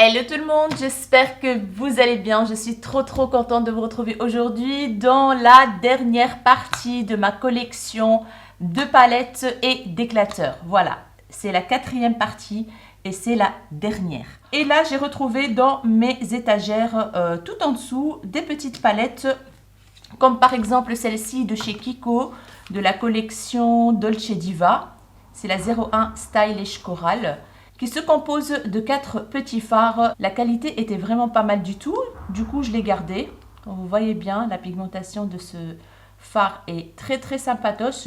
Hello tout le monde, j'espère que vous allez bien. Je suis trop contente de vous retrouver aujourd'hui dans la dernière partie de ma collection de palettes et d'éclateurs. Voilà, c'est la 4e partie et c'est la dernière. Et là, j'ai retrouvé dans mes étagères tout en dessous des petites palettes comme par exemple celle-ci de chez Kiko de la collection Dolce Diva. C'est la 01 Stylish Coral, qui se compose de 4 petits fards. La qualité était vraiment pas mal du tout. Du coup, je l'ai gardé. Donc, vous voyez bien, la pigmentation de ce fard est très sympatoche.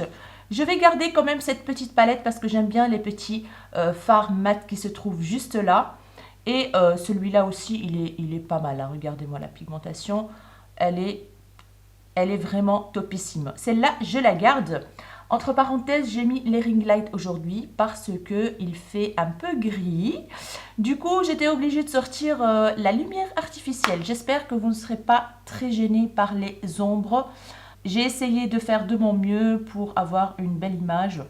Je vais garder quand même cette petite palette parce que j'aime bien les petits fards mat qui se trouvent juste là. Et celui-là aussi, il est pas mal. Hein. Regardez-moi la pigmentation. Elle est vraiment topissime. Celle-là, je la garde. Entre parenthèses, j'ai mis les ring lights aujourd'hui parce que il fait un peu gris. Du coup, j'étais obligée de sortir la lumière artificielle. J'espère que vous ne serez pas très gênés par les ombres. J'ai essayé de faire de mon mieux pour avoir une belle image.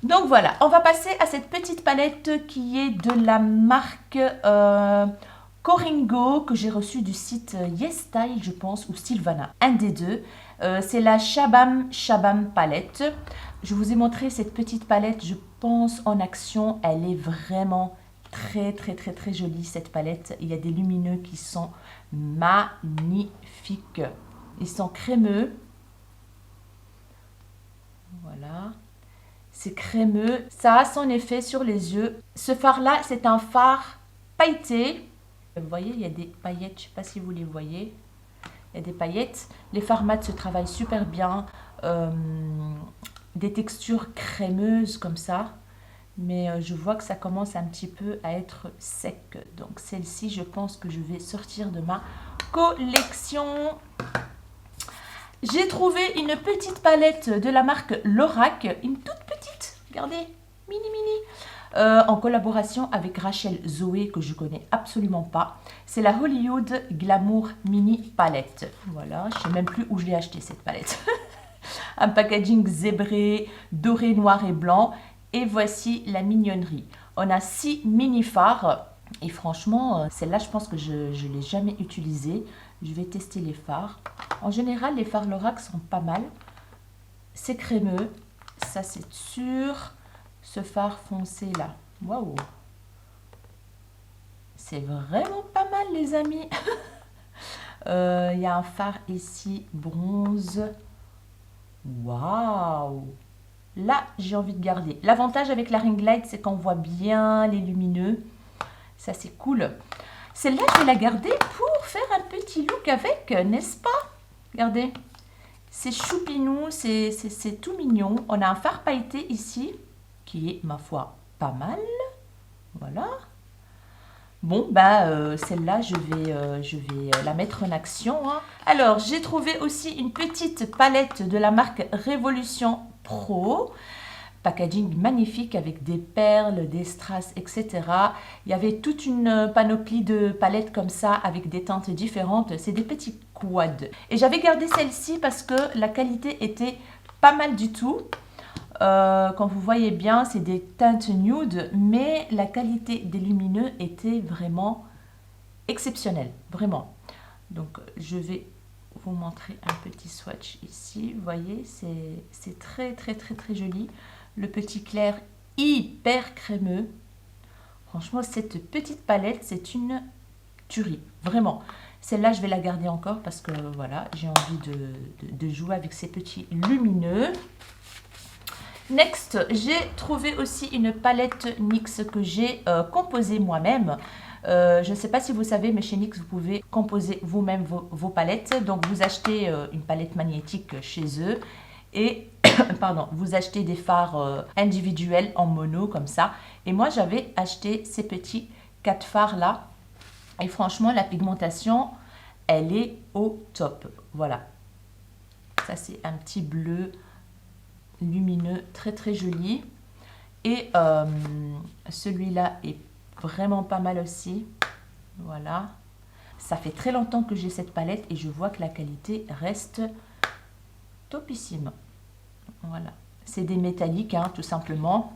Donc voilà, on va passer à cette petite palette qui est de la marque Coringo, que j'ai reçue du site YesStyle, je pense, ou Sylvana, un des deux. C'est la Shabam palette. Je vous ai montré cette petite palette, je pense, en action. Elle est vraiment très jolie, cette palette. Il y a des lumineux qui sont magnifiques. Ils sont crémeux. Voilà. C'est crémeux. Ça a son effet sur les yeux. Ce fard-là, c'est un fard pailleté. Vous voyez, il y a des paillettes. Je ne sais pas si vous les voyez. Il y a des paillettes. Les fards mat se travaillent super bien. Des textures crémeuses comme ça. Mais je vois que ça commence un petit peu à être sec. Donc celle-ci, je pense que je vais sortir de ma collection. J'ai trouvé une petite palette de la marque Lorac. Une toute petite. Regardez. Mini. En collaboration avec Rachel Zoé, que je connais absolument pas. C'est la Hollywood Glamour Mini Palette. Voilà, je sais même plus où je l'ai acheté cette palette. Un packaging zébré, doré, noir et blanc. Et voici la mignonnerie. On a 6 mini fards. Et franchement, celle-là, je pense que je ne l'ai jamais utilisée. Je vais tester les fards. En général, les fards Lorac sont pas mal. C'est crémeux, ça c'est sûr. Ce fard foncé là, waouh, c'est vraiment pas mal les amis. Il y a un fard ici bronze, waouh. Là j'ai envie de garder. L'avantage avec la ring light, c'est qu'on voit bien les lumineux, ça c'est cool. Celle-là je vais la garder pour faire un petit look avec, n'est-ce pas? Regardez, c'est choupinou, c'est tout mignon. On a un fard pailleté ici qui est, ma foi, pas mal. Voilà. Bon, bah, celle-là, je vais la mettre en action. Hein. Alors, j'ai trouvé aussi une petite palette de la marque Révolution Pro. Packaging magnifique avec des perles, des strass, etc. Il y avait toute une panoplie de palettes comme ça avec des teintes différentes. C'est des petits quads. Et j'avais gardé celle-ci parce que la qualité était pas mal du tout. Quand vous voyez bien, c'est des teintes nude, mais la qualité des lumineux était vraiment exceptionnelle, vraiment. Donc, je vais vous montrer un petit swatch ici. Vous voyez, c'est très joli. Le petit clair hyper crémeux. Franchement, cette petite palette, c'est une tuerie, vraiment. Celle-là, je vais la garder encore parce que voilà, j'ai envie de jouer avec ces petits lumineux. Next, j'ai trouvé aussi une palette NYX que j'ai composée moi-même. Je ne sais pas si vous savez, mais chez NYX, vous pouvez composer vous-même vos palettes. Donc, vous achetez une palette magnétique chez eux et pardon, vous achetez des fards individuels en mono comme ça. Et moi, j'avais acheté ces petits 4 fards là. Et franchement, la pigmentation, elle est au top. Voilà. Ça, c'est un petit bleu lumineux, très joli. Et celui-là est vraiment pas mal aussi. Voilà. Ça fait très longtemps que j'ai cette palette et je vois que la qualité reste topissime. Voilà. C'est des métalliques, hein, tout simplement.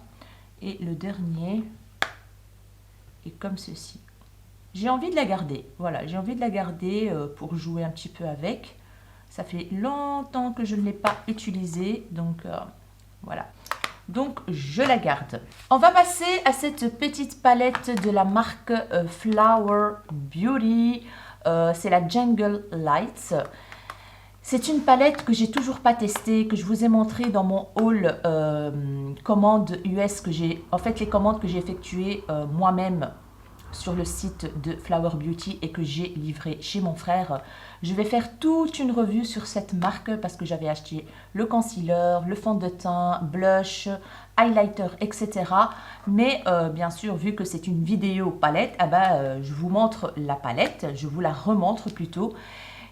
Et le dernier est comme ceci. j'ai envie de la garder. Voilà, j'ai envie de la garder pour jouer un petit peu avec. Ça fait longtemps que je ne l'ai pas utilisée, donc voilà. Donc je la garde. On va passer à cette petite palette de la marque Flower Beauty. C'est la Jungle Lights. C'est une palette que j'ai toujours pas testée, que je vous ai montré dans mon haul commandes US que j'ai, en fait les commandes que j'ai effectuées moi-même sur le site de Flower Beauty et que j'ai livré chez mon frère. Je vais faire toute une revue sur cette marque parce que j'avais acheté le concealer, le fond de teint, blush, highlighter, etc. Mais bien sûr, vu que c'est une vidéo palette, je vous montre la palette, je vous la remontre plutôt.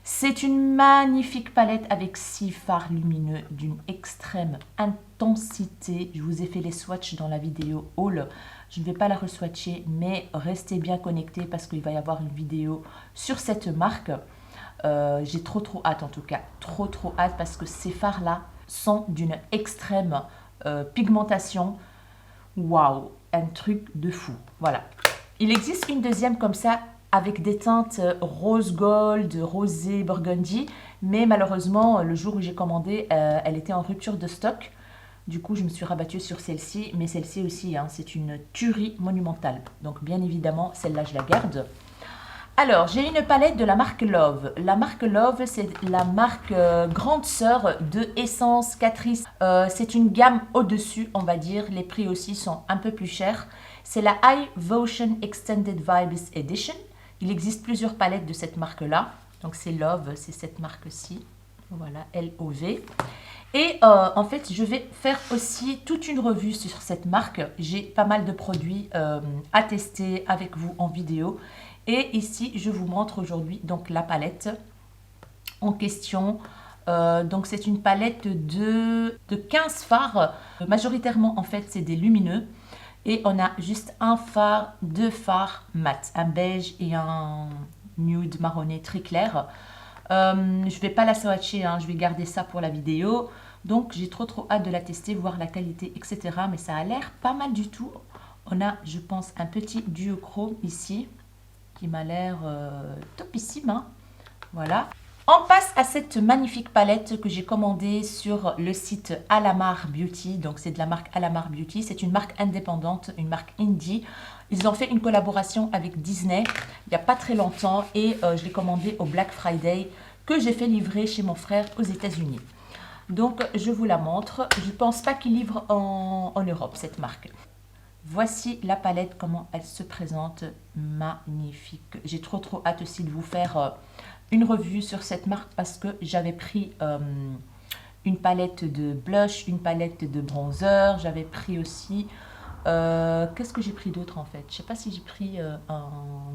C'est une magnifique palette avec 6 fards lumineux d'une extrême intensité. Je vous ai fait les swatchs dans la vidéo haul. Je ne vais pas la reswatcher, mais restez bien connectés parce qu'il va y avoir une vidéo sur cette marque. J'ai trop hâte en tout cas. Trop hâte parce que ces fards-là sont d'une extrême pigmentation. Waouh, un truc de fou. Voilà. Il existe une deuxième comme ça avec des teintes rose gold, rosé, burgundy. Mais malheureusement, le jour où j'ai commandé, elle était en rupture de stock. Du coup, je me suis rabattue sur celle-ci. Mais celle-ci aussi, hein, c'est une tuerie monumentale. Donc, bien évidemment, celle-là, je la garde. Alors, j'ai une palette de la marque Love. La marque Love, c'est la marque grande sœur de Essence Catrice. C'est une gamme au-dessus, on va dire. Les prix aussi sont un peu plus chers. C'est la High Votion Extended Vibes Edition. Il existe plusieurs palettes de cette marque-là. Donc, c'est Love, c'est cette marque-ci. Voilà, L-O-V. Et en fait, je vais faire aussi toute une revue sur cette marque. J'ai pas mal de produits à tester avec vous en vidéo. Et ici, je vous montre aujourd'hui donc la palette en question. Donc, c'est une palette de 15 fards. Majoritairement, en fait, c'est des lumineux. Et on a juste un phare, deux fards mat, un beige et un nude marronné très clair. Je ne vais pas la swatcher, hein, je vais garder ça pour la vidéo. Donc, j'ai trop hâte de la tester, voir la qualité, etc. Mais ça a l'air pas mal du tout. On a, je pense, un petit duochrome ici qui m'a l'air topissime. Hein. Voilà. On passe à cette magnifique palette que j'ai commandée sur le site Alamar Beauty. Donc, c'est de la marque Alamar Beauty. C'est une marque indépendante, une marque indie. Ils ont fait une collaboration avec Disney il n'y a pas très longtemps et je l'ai commandée au Black Friday que j'ai fait livrer chez mon frère aux États-Unis. Donc, je vous la montre. Je ne pense pas qu'ils livrent en Europe, cette marque. Voici la palette, comment elle se présente. Magnifique. J'ai trop hâte aussi de vous faire une revue sur cette marque parce que j'avais pris une palette de blush, une palette de bronzer. J'avais pris aussi... qu'est-ce que j'ai pris d'autre en fait? Je ne sais pas si j'ai pris un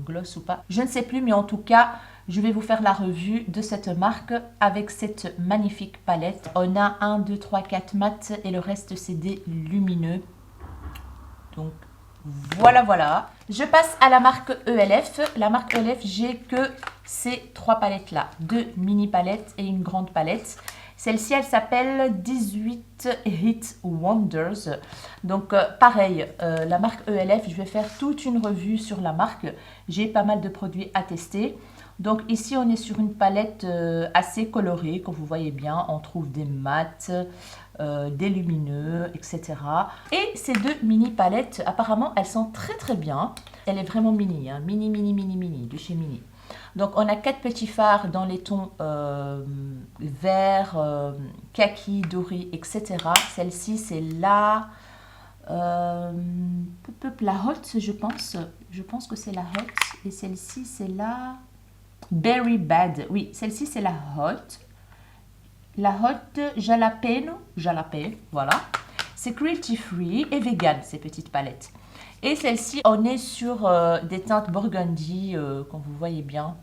gloss ou pas. Je ne sais plus, mais en tout cas, je vais vous faire la revue de cette marque avec cette magnifique palette. On a 1, 2, 3, 4 mat et le reste, c'est des lumineux. Donc, voilà. Je passe à la marque ELF. La marque ELF, j'ai que ces 3 palettes-là. 2 mini palettes et une grande palette. Celle-ci, elle s'appelle 18 Hit Wonders. Donc, pareil, la marque ELF, je vais faire toute une revue sur la marque. J'ai pas mal de produits à tester. Donc, ici, on est sur une palette assez colorée, comme vous voyez bien. On trouve des mats, des lumineux, etc. Et ces 2 mini palettes, apparemment, elles sont très bien. Elle est vraiment mini, hein, mini, de chez Mini. Donc, on a 4 petits fards dans les tons vert, kaki, doré, etc. Celle-ci, c'est la Hot, je pense. Je pense que c'est la Hot. Et celle-ci, c'est la Berry Bad. Oui, celle-ci, c'est la Hot. La Hot Jalapeno, voilà. C'est cruelty free et vegan, ces petites palettes. Et celle-ci, on est sur des teintes burgundy, comme vous voyez bien.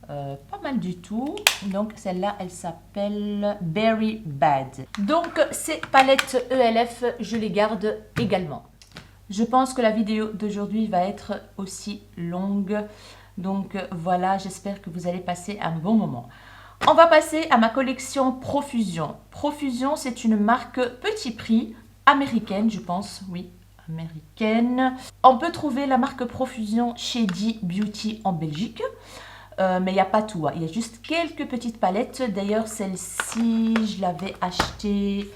Pas mal du tout. Donc, celle-là, elle s'appelle Berry Bad. Donc, ces palettes ELF, je les garde également. Je pense que la vidéo d'aujourd'hui va être aussi longue. Donc, voilà, j'espère que vous allez passer un bon moment. On va passer à ma collection Profusion. Profusion, c'est une marque petit prix américaine, je pense. Oui, américaine. On peut trouver la marque Profusion chez D Beauty en Belgique. Mais il n'y a pas tout, hein. Il y a juste quelques petites palettes. D'ailleurs, celle-ci, je l'avais achetée,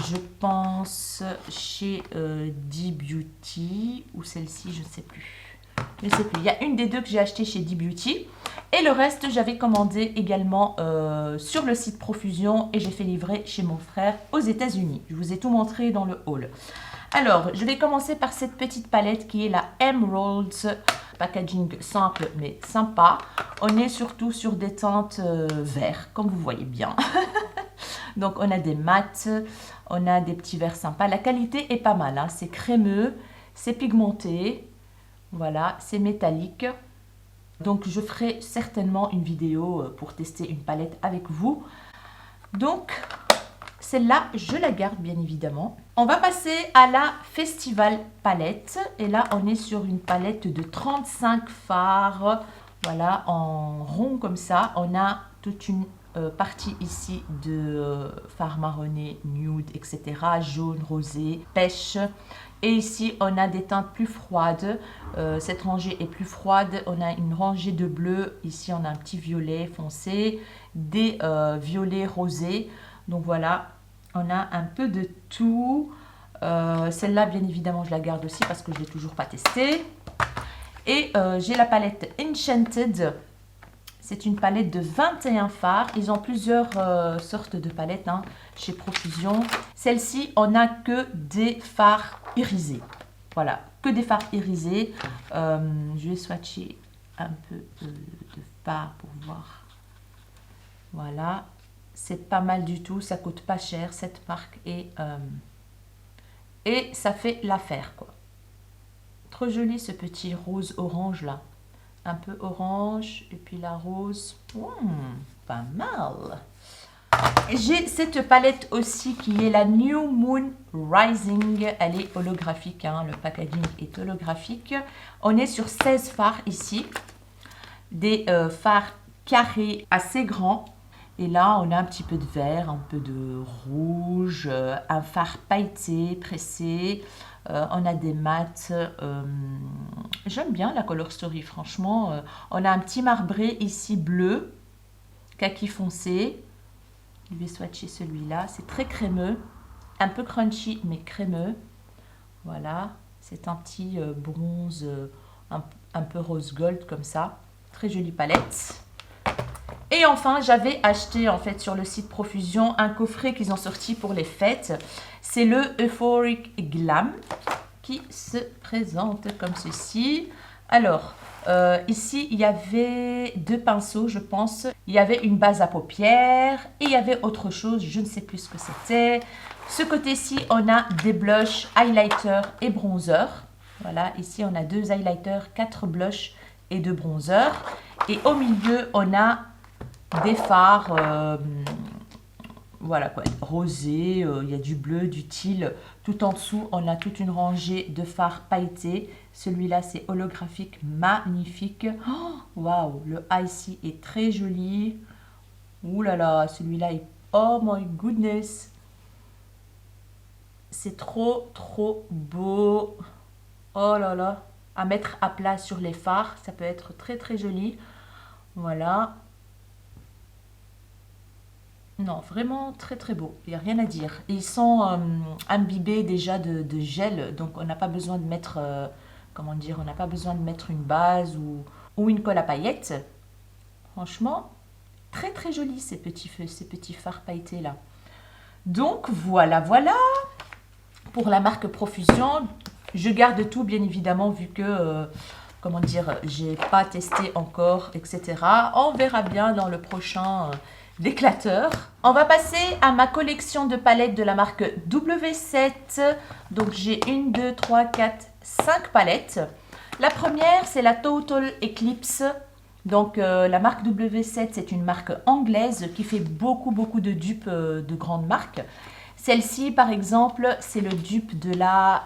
je pense, chez D Beauty. Ou celle-ci, je ne sais plus. Je ne sais plus. Il y a une des deux que j'ai achetée chez D Beauty. Et le reste, j'avais commandé également sur le site Profusion. Et j'ai fait livrer chez mon frère aux États-Unis. Je vous ai tout montré dans le haul. Alors, je vais commencer par cette petite palette qui est la Emeralds. Packaging simple mais sympa. On est surtout sur des teintes verts, comme vous voyez bien. Donc, on a des mats, on a des petits verts sympas. La qualité est pas mal, hein. C'est crémeux, c'est pigmenté. Voilà, c'est métallique. Donc, je ferai certainement une vidéo pour tester une palette avec vous. Donc, celle-là, je la garde bien évidemment. On va passer à la Festival palette. Et là, on est sur une palette de 35 fards. Voilà, en rond comme ça. On a toute une partie ici de fards marronné, nude, etc. Jaune, rosé, pêche. Et ici, on a des teintes plus froides. Cette rangée est plus froide. On a une rangée de bleu. Ici, on a un petit violet foncé. Des violets rosés. Donc voilà, on a un peu de tout. Celle-là, bien évidemment, je la garde aussi parce que je ne l'ai toujours pas testée. Et j'ai la palette Enchanted. C'est une palette de 21 fards. Ils ont plusieurs sortes de palettes hein, chez Profusion. Celle-ci, on n'a que des fards irisés. Voilà, que des fards irisés. Je vais swatcher un peu de fards pour voir. Voilà. C'est pas mal du tout, ça coûte pas cher cette marque et ça fait l'affaire quoi. Trop joli ce petit rose orange là, un peu orange et puis la rose, pas mal. J'ai cette palette aussi qui est la New Moon Rising, elle est holographique, hein, le packaging est holographique. On est sur 16 fards ici, des fards carrés assez grands. Et là, on a un petit peu de vert, un peu de rouge, un fard pailleté, pressé. On a des mats. J'aime bien la Color Story, franchement. On a un petit marbré ici bleu, kaki foncé. Je vais swatcher celui-là. C'est très crémeux, un peu crunchy, mais crémeux. Voilà, c'est un petit bronze, un peu rose gold comme ça. Très jolie palette. Et enfin, j'avais acheté en fait sur le site Profusion un coffret qu'ils ont sorti pour les fêtes. C'est le Euphoric Glam qui se présente comme ceci. Alors, ici, il y avait 2 pinceaux, je pense. Il y avait une base à paupières et il y avait autre chose, je ne sais plus ce que c'était. Ce côté-ci, on a des blushs, highlighters et bronzers. Voilà, ici, on a 2 highlighters, 4 blushs et 2 bronzers. Et au milieu, on a des fards, voilà quoi, rosés, il y a du bleu, du teal. Tout en dessous, on a toute une rangée de fards pailletés. Celui-là, c'est holographique, magnifique. Waouh, le icy est très joli. Ouh là là, celui-là est... Oh my goodness. C'est trop, trop beau. Oh là là. À mettre à plat sur les fards, ça peut être très, très joli. Voilà. Non, vraiment très très beau, il n'y a rien à dire. Ils sont imbibés déjà de gel, donc on n'a pas besoin de mettre, comment dire, on n'a pas besoin de mettre une base ou une colle à paillettes. Franchement, très très joli ces petits fards pailletés là. Donc voilà, voilà, pour la marque Profusion. Je garde tout bien évidemment vu que, comment dire, j'ai pas testé encore, etc. On verra bien dans le prochain... d'éclateur. On va passer à ma collection de palettes de la marque W7. Donc j'ai 1, 2, 3, 4, 5 palettes. La première, c'est la Total Eclipse. Donc la marque W7, c'est une marque anglaise qui fait beaucoup de dupes de grandes marques. Celle-ci, par exemple, c'est le dupe de la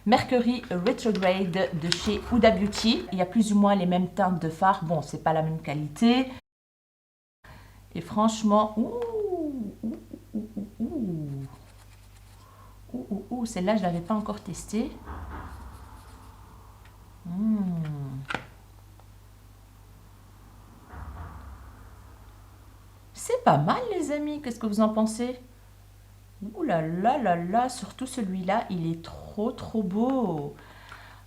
Mercury Retrograde de chez Huda Beauty. Il y a plus ou moins les mêmes teintes de fard. Bon, c'est pas la même qualité. Et franchement, Oh, celle-là, je ne l'avais pas encore testée. C'est pas mal, les amis. Qu'est-ce que vous en pensez? Ouh là là là là, surtout celui-là, il est trop beau.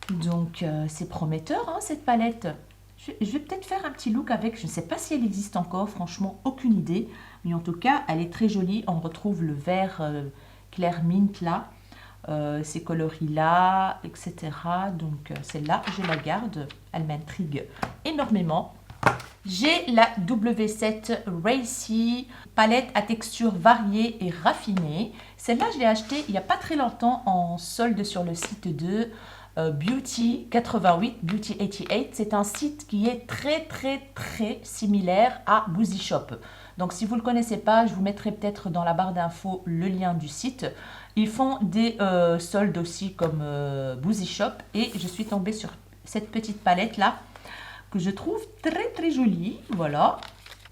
Donc, c'est prometteur, hein, cette palette. Je vais peut-être faire un petit look avec. Je ne sais pas si elle existe encore, franchement, aucune idée. Mais en tout cas, elle est très jolie. On retrouve le vert clair mint là. Ces coloris-là, etc. Donc, celle-là, je la garde. Elle m'intrigue énormément. J'ai la W7 Racy, palette à texture variée et raffinée. Celle-là, je l'ai achetée il n'y a pas très longtemps en solde sur le site de Beauty 88, Beauty 88. C'est un site qui est très similaire à Boozy Shop. Donc, si vous ne le connaissez pas, je vous mettrai peut-être dans la barre d'infos le lien du site. Ils font des soldes aussi comme Boozy Shop. Et je suis tombée sur cette petite palette-là que je trouve très jolie. Voilà.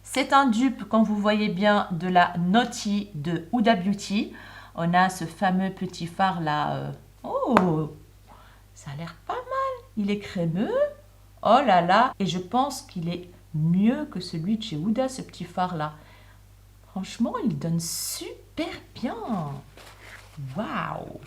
C'est un dupe, comme vous voyez bien, de la Naughty de Huda Beauty. On a ce fameux petit phare là. Oh, ça a l'air pas mal. Il est crémeux. Oh là là. Et je pense qu'il est mieux que celui de chez Huda, ce petit phare là. Franchement, il donne super bien. Waouh!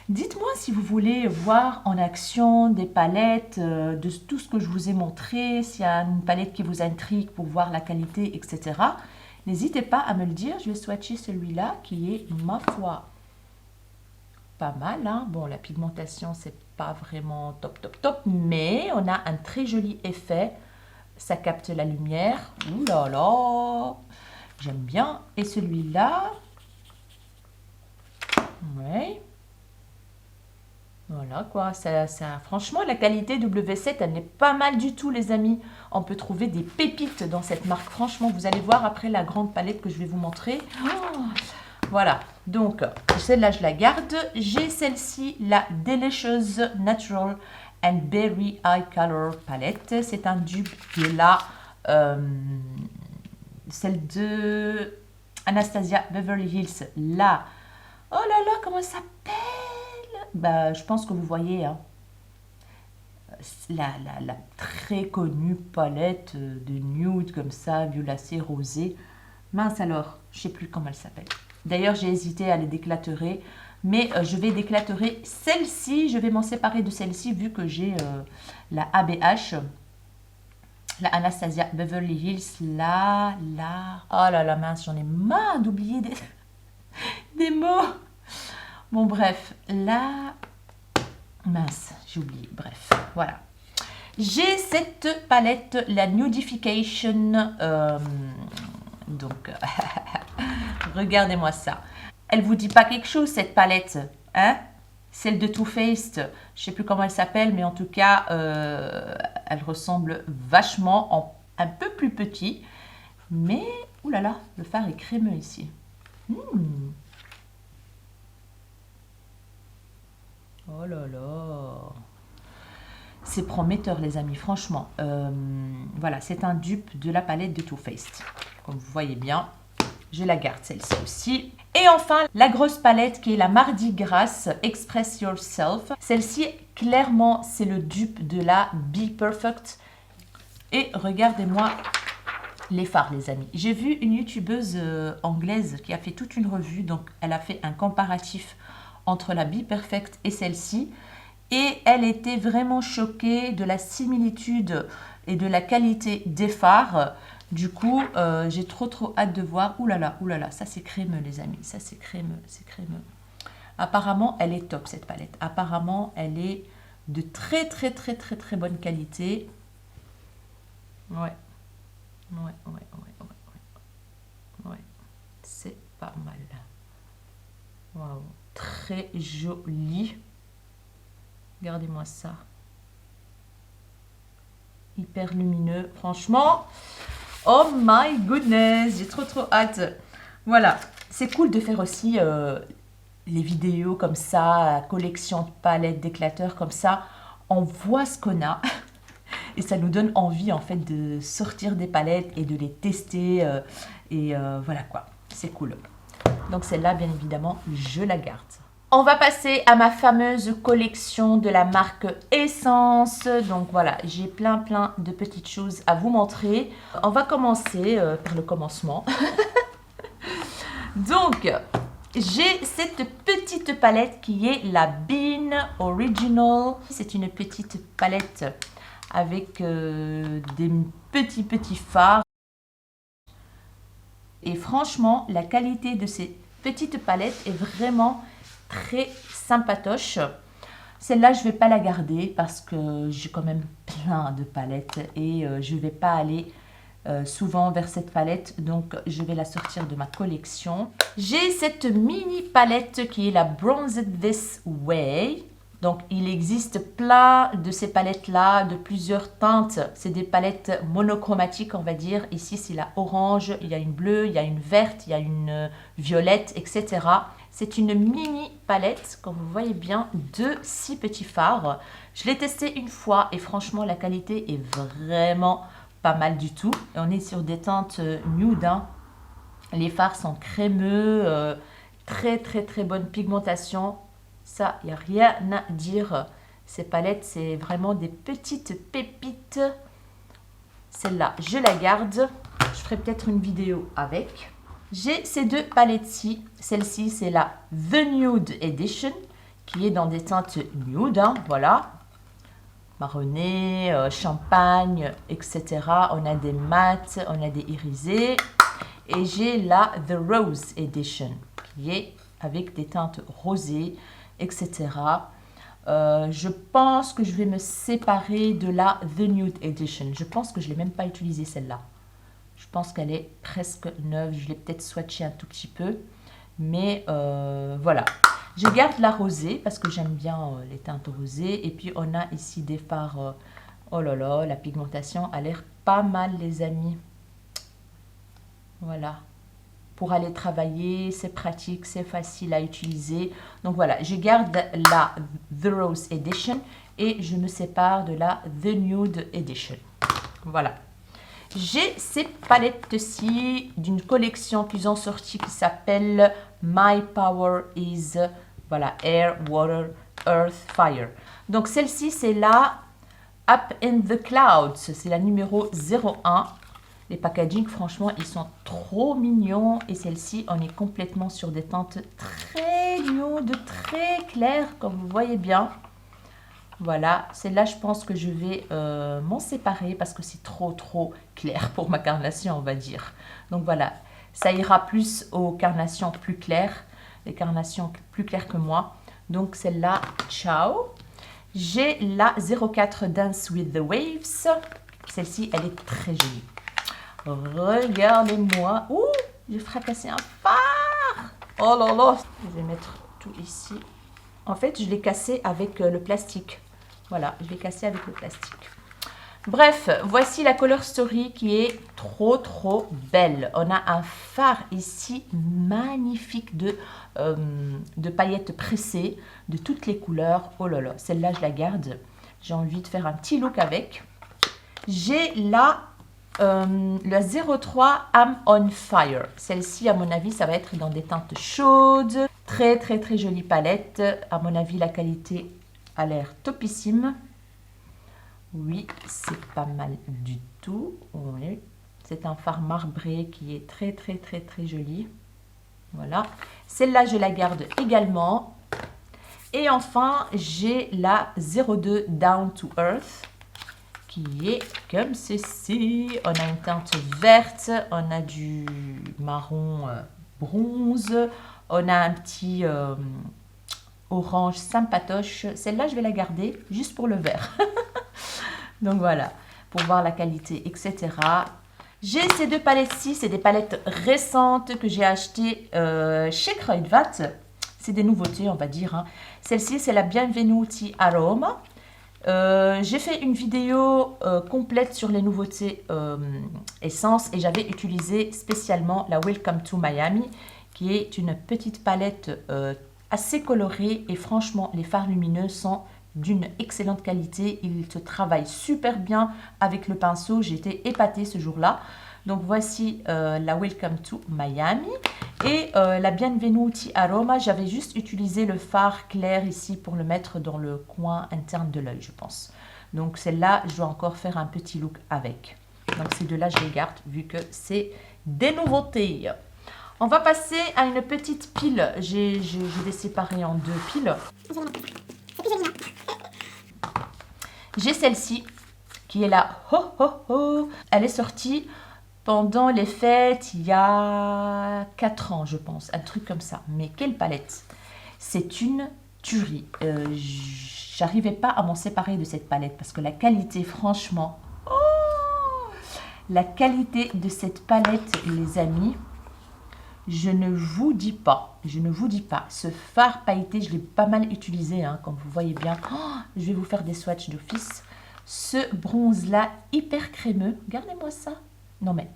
Dites-moi si vous voulez voir en action des palettes, de tout ce que je vous ai montré, s'il y a une palette qui vous intrigue pour voir la qualité, etc. N'hésitez pas à me le dire. Je vais swatcher celui-là qui est, ma foi, pas mal. Hein. Bon, la pigmentation, c'est pas vraiment top, mais on a un très joli effet. Ça capte la lumière. Ouh là là! J'aime bien. Et celui-là, ouais. Voilà quoi, franchement la qualité W7 elle n'est pas mal du tout les amis. On peut trouver des pépites dans cette marque, franchement vous allez voir après la grande palette que je vais vous montrer. Oh, voilà, donc celle-là je la garde. J'ai celle-ci, la Delicious Natural and Berry Eye Color Palette. C'est un dupe de la, celle de Anastasia Beverly Hills. Là, oh là là, comment ça s'appelle? Bah, je pense que vous voyez hein, la très connue palette de nude comme ça, violacé, rosé. Mince alors, je ne sais plus comment elle s'appelle. D'ailleurs, j'ai hésité à les déclaturer, mais je vais déclaturer celle-ci. Je vais m'en séparer de celle-ci vu que j'ai la ABH, la Anastasia Beverly Hills. Là. Oh là là, mince, j'en ai marre d'oublier des mots. Bon, bref, là, mince, j'ai oublié, bref, voilà. J'ai cette palette, la Nudification, donc, regardez-moi ça. Elle vous dit pas quelque chose, cette palette, hein? Celle de Too Faced, je sais plus comment elle s'appelle, mais en tout cas, elle ressemble vachement, un peu plus petit, mais, oulala, le fard est crémeux ici. Oh là là, c'est prometteur les amis, franchement. Voilà, c'est un dupe de la palette de Too Faced. Comme vous voyez bien, je la garde celle-ci aussi. Et enfin, la grosse palette qui est la Mardi Gras Express Yourself. Celle-ci, clairement, c'est le dupe de la Be Perfect. Et regardez-moi les fards les amis. J'ai vu une youtubeuse anglaise qui a fait toute une revue, donc elle a fait un comparatif entre la Be Perfect et celle-ci. Et elle était vraiment choquée de la similitude et de la qualité des fards. Du coup, j'ai trop hâte de voir. Ouh là là, ça c'est crémeux les amis. Ça c'est crémeux, c'est crémeux. Apparemment, elle est top cette palette. Apparemment, elle est de très bonne qualité. Ouais. C'est pas mal. Waouh. Très joli. Regardez-moi ça. Hyper lumineux. Franchement, oh my goodness, j'ai trop hâte. Voilà, c'est cool de faire aussi les vidéos comme ça, collection de palettes, d'éclateurs comme ça. On voit ce qu'on a et ça nous donne envie en fait de sortir des palettes et de les tester. Voilà quoi, c'est cool. Donc celle-là, bien évidemment, je la garde. On va passer à ma fameuse collection de la marque Essence. Donc voilà, j'ai plein de petites choses à vous montrer. On va commencer par le commencement. Donc, j'ai cette petite palette qui est la Bean Original. C'est une petite palette avec des petits fards. Et franchement, la qualité de ces petites palettes est vraiment très sympatoche. Celle-là, je ne vais pas la garder parce que j'ai quand même plein de palettes et je ne vais pas aller souvent vers cette palette, donc je vais la sortir de ma collection. J'ai cette mini palette qui est la Bronzed This Way. Donc il existe plein de ces palettes là, de plusieurs teintes. C'est des palettes monochromatiques, on va dire. Ici c'est la orange, il y a une bleue, il y a une verte, il y a une violette, etc. C'est une mini palette, comme vous voyez bien, de 6 petits fards. Je l'ai testé une fois et franchement la qualité est vraiment pas mal du tout. Et on est sur des teintes nude, hein. Les fards sont crémeux, très bonne pigmentation. Ça, il n'y a rien à dire. Ces palettes, c'est vraiment des petites pépites. Celle-là, je la garde. Je ferai peut-être une vidéo avec. J'ai ces deux palettes-ci. Celle-ci, c'est la The Nude Edition, qui est dans des teintes nude, hein, voilà. Marronné, champagne, etc. On a des mats, on a des irisés. Et j'ai la The Rose Edition, qui est avec des teintes rosées, etc. Je pense que je vais me séparer de la The Nude Edition. Je pense que je ne l'ai même pas utilisée celle-là. Je pense qu'elle est presque neuve. Je l'ai peut-être swatchée un tout petit peu. Mais voilà. Je garde la rosée parce que j'aime bien les teintes rosées. Et puis on a ici des fards. Oh là là, la pigmentation a l'air pas mal les amis. Voilà. Pour aller travailler, c'est pratique, c'est facile à utiliser. Donc voilà, je garde la The Rose Edition et je me sépare de la The Nude Edition. Voilà. J'ai ces palettes-ci d'une collection qu'ils ont sortie qui s'appelle My Power is voilà, Air, Water, Earth, Fire. Donc celle-ci, c'est la Up in the Clouds. C'est la numéro 01. Les packaging, franchement, ils sont trop mignons. Et celle-ci, on est complètement sur des teintes très nude, très claires, comme vous voyez bien. Voilà, celle-là, je pense que je vais m'en séparer parce que c'est trop clair pour ma carnation, on va dire. Donc voilà, ça ira plus aux carnations plus claires, les carnations plus claires que moi. Donc celle-là, ciao. J'ai la 04 Dance with the Waves. Celle-ci, elle est très jolie. Regardez-moi. Ouh, j'ai fracassé un phare. Oh là là. Je vais mettre tout ici. En fait, je l'ai cassé avec le plastique. Voilà, je l'ai cassé avec le plastique. Bref, voici la Color Story qui est trop belle. On a un phare ici magnifique de paillettes pressées de toutes les couleurs. Oh là là, celle-là, je la garde. J'ai envie de faire un petit look avec. J'ai la 03 I'm on Fire. Celle-ci, à mon avis, ça va être dans des teintes chaudes. Très jolie palette. À mon avis, la qualité a l'air topissime. Oui, c'est pas mal du tout. Oui. C'est un fard marbré qui est très joli. Voilà. Celle-là, je la garde également. Et enfin, j'ai la 02 Down to Earth, qui est comme ceci. On a une teinte verte, on a du marron bronze, on a un petit orange sympatoche. Celle-là, je vais la garder juste pour le vert. Donc voilà, pour voir la qualité, etc. J'ai ces deux palettes-ci, c'est des palettes récentes que j'ai achetées chez Kruidvat. C'est des nouveautés, on va dire, hein. Celle-ci, c'est la Benvenuti Aroma. J'ai fait une vidéo complète sur les nouveautés Essence et j'avais utilisé spécialement la Welcome to Miami, qui est une petite palette assez colorée et franchement, les fards lumineux sont d'une excellente qualité. Ils se travaillent super bien avec le pinceau. J'ai été épatée ce jour-là. Donc voici la Welcome to Miami et la Benvenuti Aroma. J'avais juste utilisé le fard clair ici pour le mettre dans le coin interne de l'œil, je pense. Donc celle-là, je dois encore faire un petit look avec. Donc ces deux-là, je les garde vu que c'est des nouveautés. On va passer à une petite pile. J'ai les séparé en 2 piles. J'ai celle-ci qui est là. Ho, ho, ho. Elle est sortie pendant les fêtes il y a 4 ans, je pense. Un truc comme ça. Mais quelle palette! C'est une tuerie. J'arrivais pas à m'en séparer de cette palette parce que la qualité, franchement... Oh, la qualité de cette palette, les amis... Je ne vous dis pas, ce fard pailleté, je l'ai pas mal utilisé, hein, comme vous voyez bien. Oh, je vais vous faire des swatchs d'office. Ce bronze-là, hyper crémeux, regardez-moi ça. Non mais,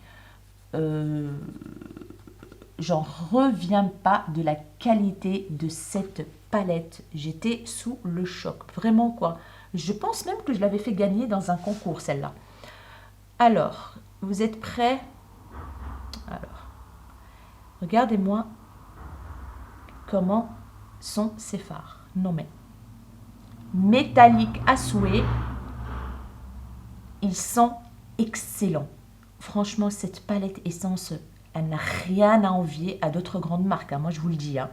j'en reviens pas de la qualité de cette palette. J'étais sous le choc, vraiment quoi. Je pense même que je l'avais fait gagner dans un concours, celle-là. Alors, vous êtes prêts? Alors. Regardez-moi comment sont ces fards. Non mais, métalliques à souhait, ils sont excellents. Franchement, cette palette Essence, elle n'a rien à envier à d'autres grandes marques, hein, moi je vous le dis. Hein.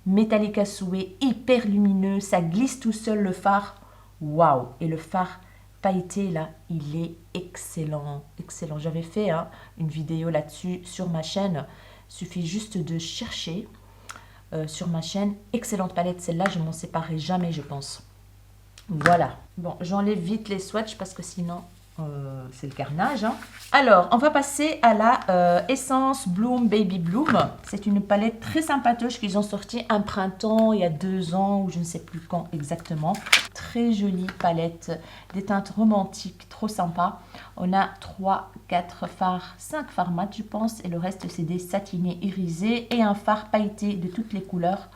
Métallique à souhait, hyper lumineux, ça glisse tout seul le fard. Waouh! Et le fard pailleté là, il est excellent, excellent. J'avais fait une vidéo là-dessus sur ma chaîne. Suffit juste de chercher sur ma chaîne. Excellente palette, celle-là, je m'en séparerai jamais, je pense. Voilà. Bon, j'enlève vite les swatchs parce que sinon, c'est le carnage. Hein. Alors, on va passer à la Essence Bloom Baby Bloom. C'est une palette très sympatoche qu'ils ont sorti un printemps il y a 2 ans ou je ne sais plus quand exactement. Très jolie palette, des teintes romantiques, trop sympa. On a 3, 4 fards, 5 fards mat je pense et le reste c'est des satinés irisés et un fard pailleté de toutes les couleurs.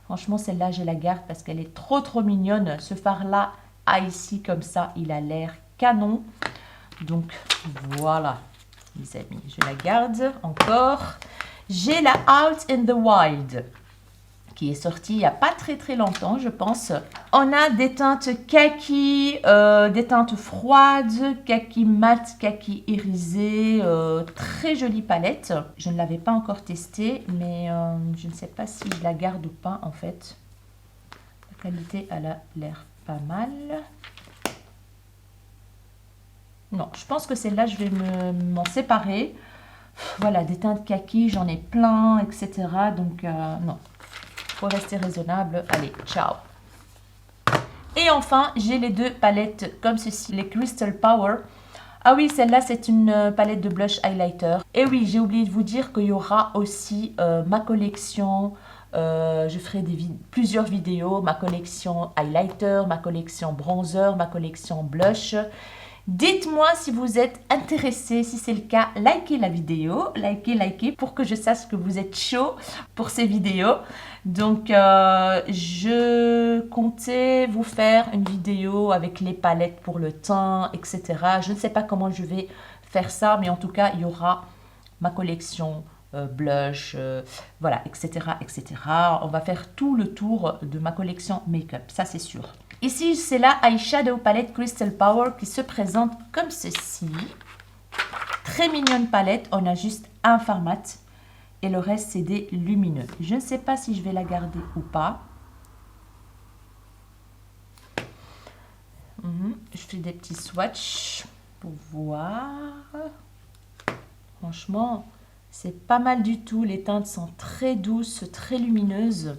Franchement celle-là je la garde parce qu'elle est trop mignonne. Ce fard là ici comme ça, il a l'air canon. Donc voilà les amis, je la garde encore. J'ai la Out in the Wild qui est sortie il n'y a pas très longtemps, je pense. On a des teintes kaki, des teintes froides, kaki mat, kaki irisé, très jolie palette. Je ne l'avais pas encore testée, mais je ne sais pas si je la garde ou pas en fait. La qualité, elle a l'air pas mal. Non, je pense que celle-là, je vais m'en séparer. Voilà, des teintes kaki, j'en ai plein, etc. Donc, non. Faut rester raisonnable. Allez, ciao. Et enfin, j'ai les 2 palettes comme ceci, les Crystal Power. Ah oui, celle-là, c'est une palette de blush highlighter. Et oui, j'ai oublié de vous dire qu'il y aura aussi ma collection. Je ferai plusieurs vidéos. Ma collection highlighter, ma collection bronzer, ma collection blush. Dites-moi si vous êtes intéressé, si c'est le cas, likez la vidéo, likez pour que je sache que vous êtes chaud pour ces vidéos. Donc, je comptais vous faire une vidéo avec les palettes pour le teint, etc. Je ne sais pas comment je vais faire ça, mais en tout cas, il y aura ma collection blush, voilà, etc., etc. On va faire tout le tour de ma collection make-up, ça c'est sûr. Ici, c'est la Eyeshadow Palette Crystal Power qui se présente comme ceci. Très mignonne palette. On a juste un fard mat et le reste, c'est des lumineux. Je ne sais pas si je vais la garder ou pas. Je fais des petits swatchs pour voir. Franchement, c'est pas mal du tout. Les teintes sont très douces, très lumineuses.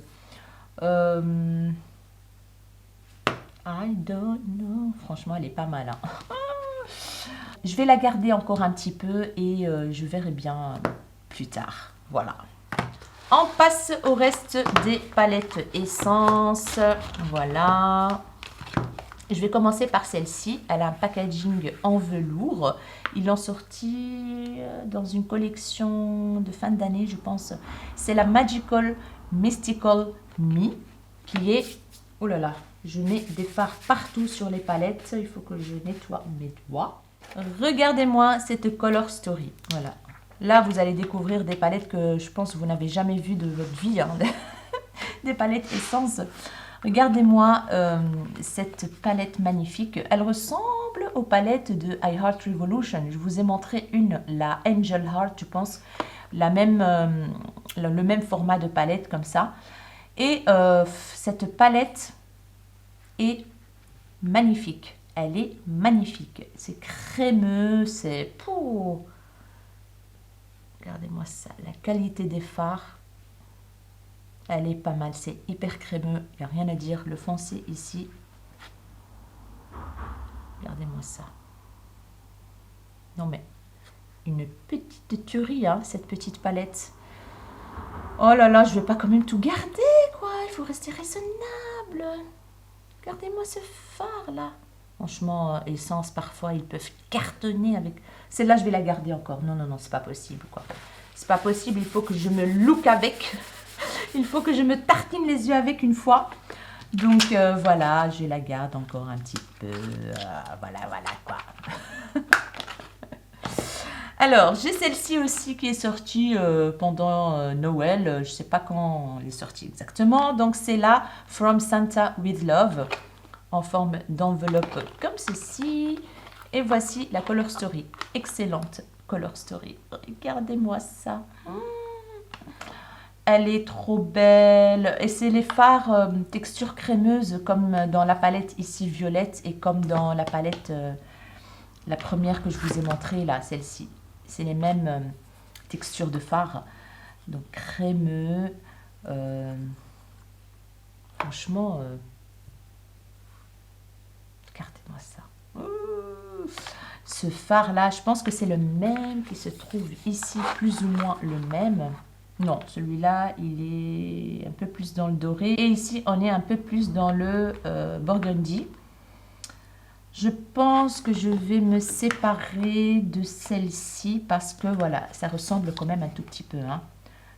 I don't know. Franchement, elle est pas mal. Hein. Je vais la garder encore un petit peu et je verrai bien plus tard. Voilà. On passe au reste des palettes Essence. Voilà. Je vais commencer par celle-ci. Elle a un packaging en velours. Ils l'ont sorti dans une collection de fin d'année, je pense. C'est la Magical Mystical Me qui est... Oh là là, je mets des fards partout sur les palettes. Il faut que je nettoie mes doigts. Regardez-moi cette Color Story. Voilà, Là, vous allez découvrir des palettes que je pense que vous n'avez jamais vues de votre vie. Hein. Des palettes essence. Regardez-moi cette palette magnifique. Elle ressemble aux palettes de I Heart Revolution. Je vous ai montré une, la Angel Heart, je pense. Le même format de palette comme ça. Et cette palette est magnifique. Elle est magnifique. C'est crémeux, c'est... Regardez-moi ça. La qualité des fards, elle est pas mal. C'est hyper crémeux. Il n'y a rien à dire. Le foncé ici. Regardez-moi ça. Non mais, une petite tuerie, hein, cette petite palette. Oh là là, je vais pas quand même tout garder, quoi. Il faut rester raisonnable. Regardez-moi ce fard, là. Franchement, Essence, parfois, ils peuvent cartonner avec... Celle-là, je vais la garder encore. Non, non, non, c'est pas possible, quoi. C'est pas possible, il faut que je me look avec. Il faut que je me tartine les yeux avec une fois. Donc, voilà, je la garde encore un petit peu. Voilà, quoi. Alors, j'ai celle-ci aussi qui est sortie pendant Noël. Je ne sais pas quand elle est sortie exactement. Donc, c'est la From Santa with Love en forme d'enveloppe comme ceci. Et voici la Color Story. Excellente Color Story. Regardez-moi ça. Elle est trop belle. Et c'est les fards texture crémeuse comme dans la palette ici violette et comme dans la palette, la première que je vous ai montrée là, celle-ci. C'est les mêmes textures de fard. Donc crémeux. Franchement, regardez-moi ça. Ce fard là, je pense que c'est le même qui se trouve ici, plus ou moins le même. Non, celui-là, il est un peu plus dans le doré. Et ici, on est un peu plus dans le burgundy. Je pense que je vais me séparer de celle-ci parce que voilà, ça ressemble quand même un tout petit peu. Hein.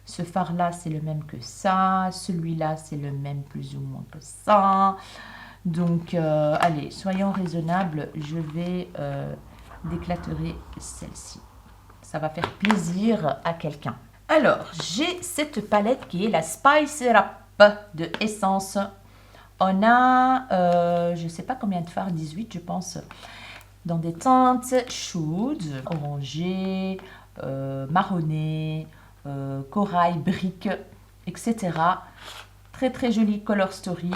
Ce fard-là, c'est le même que ça. Celui-là, c'est le même plus ou moins que ça. Donc, allez, soyons raisonnables. Je vais déclaturer celle-ci. Ça va faire plaisir à quelqu'un. Alors, j'ai cette palette qui est la Spice Up de Essence. On a, je ne sais pas combien de fards, 18 je pense, dans des teintes chaudes, orangé, marronné, corail, brique, etc. Très très jolie Color Story.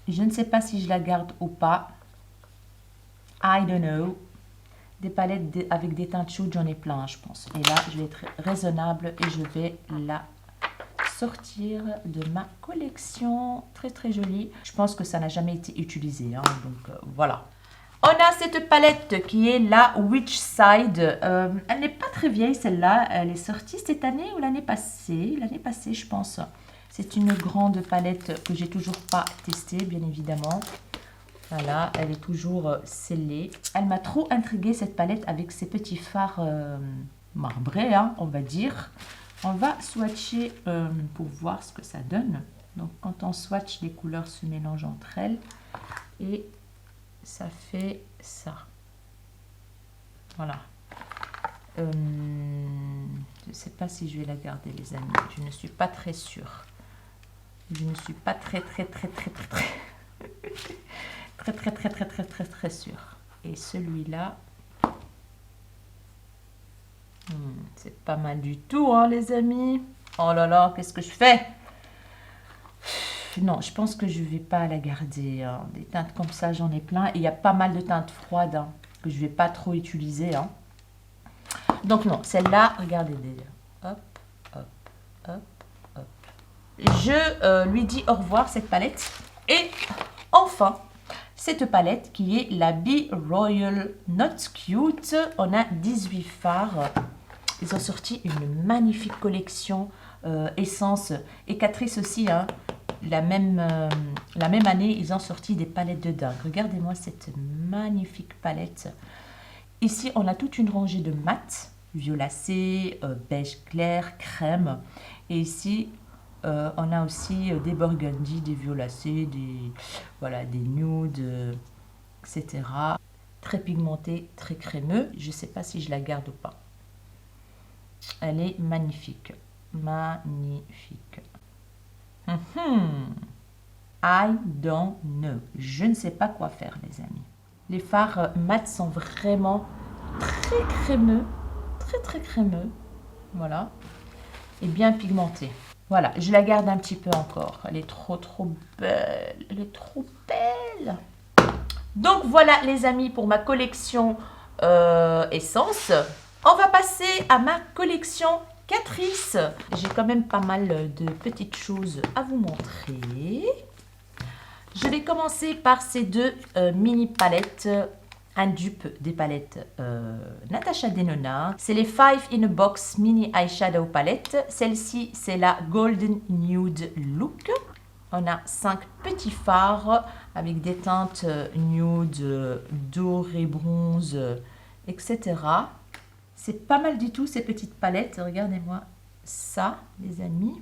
Je ne sais pas si je la garde ou pas. I don't know. Des palettes avec des teintes chaudes, j'en ai plein, je pense. Et là, je vais être raisonnable et je vais la sortir de ma collection. Très, très jolie. Je pense que ça n'a jamais été utilisé. Hein, donc, voilà. On a cette palette qui est la Witch Side. Elle n'est pas très vieille, celle-là. Elle est sortie cette année ou l'année passée. L'année passée, je pense. C'est une grande palette que j'ai toujours pas testée, bien évidemment. Voilà, elle est toujours scellée. Elle m'a trop intriguée cette palette avec ses petits fards marbrés, hein, on va dire. On va swatcher pour voir ce que ça donne. Donc quand on swatch, les couleurs se mélangent entre elles. Et ça fait ça. Voilà. Je ne sais pas si je vais la garder, les amis. Je ne suis pas très sûre. Je ne suis pas très sûre. Et celui-là, c'est pas mal du tout, hein, les amis. Oh là là, qu'est-ce que je fais? Non, je pense que je vais pas la garder. Hein. Des teintes comme ça, j'en ai plein. Et il y a pas mal de teintes froides hein, que je vais pas trop utiliser. Hein. Donc non, celle-là, regardez déjà. Hop, hop, hop, hop. Je lui dis au revoir, cette palette. Et enfin, cette palette qui est la Be Royal Not Cute. On a 18 fards. Ils ont sorti une magnifique collection Essence et Catrice aussi. Hein. La même année, ils ont sorti des palettes de dingue. Regardez-moi cette magnifique palette. Ici, on a toute une rangée de mat, violacé, beige clair, crème. Et ici, on a aussi des burgundy, des violacés, des nudes, etc. Très pigmenté, très crémeux. Je ne sais pas si je la garde ou pas. Elle est magnifique. Magnifique. I don't know. Je ne sais pas quoi faire, les amis. Les fards mat sont vraiment très crémeux. Très crémeux. Voilà. Et bien pigmentés. Voilà, je la garde un petit peu encore. Elle est trop belle. Elle est trop belle. Donc voilà les amis pour ma collection essence. On va passer à ma collection Catrice. J'ai quand même pas mal de petites choses à vous montrer. Je vais commencer par ces deux mini palettes. Un dupe des palettes Natasha Denona. C'est les 5 in a Box Mini Eyeshadow Palette. Celle-ci, c'est la Golden Nude Look. On a 5 petits fards avec des teintes nude, doré, bronze, etc. C'est pas mal du tout ces petites palettes. Regardez-moi ça, les amis.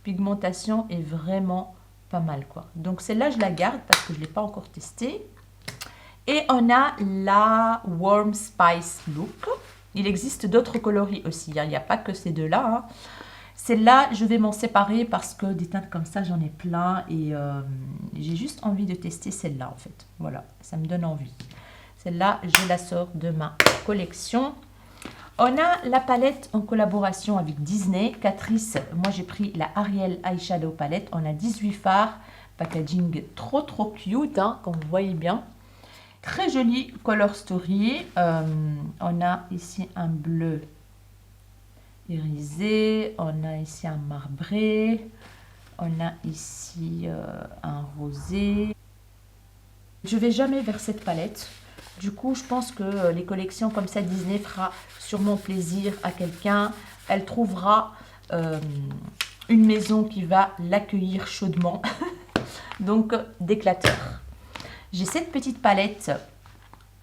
Pigmentation est vraiment pas mal, quoi. Donc celle-là, je la garde parce que je ne l'ai pas encore testée. Et on a la Warm Spice Look. Il existe d'autres coloris aussi. Hein. Il n'y a pas que ces deux-là. Hein. Celle-là, je vais m'en séparer parce que des teintes comme ça, j'en ai plein. Et j'ai juste envie de tester celle-là, en fait. Voilà, ça me donne envie. Celle-là, je la sors de ma collection. On a la palette en collaboration avec Disney. Catrice, moi j'ai pris la Ariel Eyeshadow Palette. On a 18 fards. Packaging trop cute, hein, comme vous voyez bien. Très joli color story. On a ici un bleu irisé. On a ici un marbré. On a ici un rosé. Je vais jamais vers cette palette. Du coup, je pense que les collections comme ça, Disney fera sûrement plaisir à quelqu'un. Elle trouvera une maison qui va l'accueillir chaudement. Donc, d'éclateur. J'ai cette petite palette,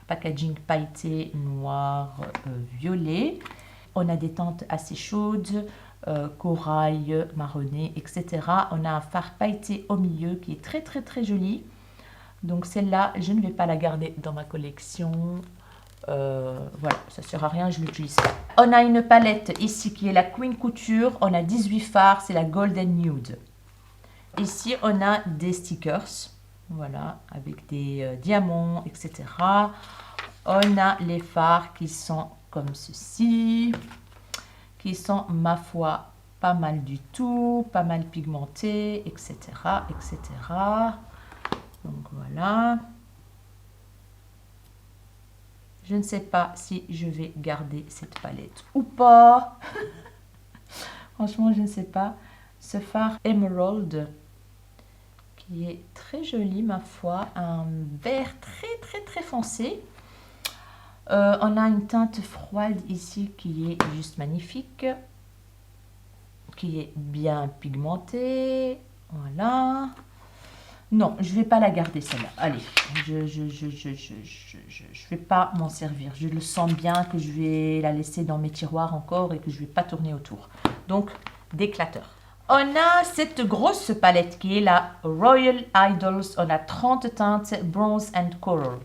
packaging pailleté, noir, violet. On a des teintes assez chaudes, corail, marronné, etc. On a un fard pailleté au milieu qui est très joli. Donc celle-là, je ne vais pas la garder dans ma collection. Voilà, ça ne sert à rien, je ne l'utilise pas. On a une palette ici qui est la Queen Couture. On a 18 fards, c'est la Golden Nude. Ici, on a des stickers. Voilà, avec des diamants, etc. On a les fards qui sont comme ceci, qui sont, ma foi, pas mal du tout, pas mal pigmentés, etc., etc. Donc voilà. Je ne sais pas si je vais garder cette palette ou pas. Franchement, je ne sais pas. Ce fard Emerald, qui est très joli, ma foi. Un vert très foncé. On a une teinte froide ici qui est juste magnifique. Qui est bien pigmentée. Voilà. Non, je ne vais pas la garder celle-là. Allez, je vais pas m'en servir. Je le sens bien que je vais la laisser dans mes tiroirs encore et que je ne vais pas tourner autour. Donc, d'éclateur. On a cette grosse palette qui est la Royal Idols. On a 30 teintes Bronze and Coral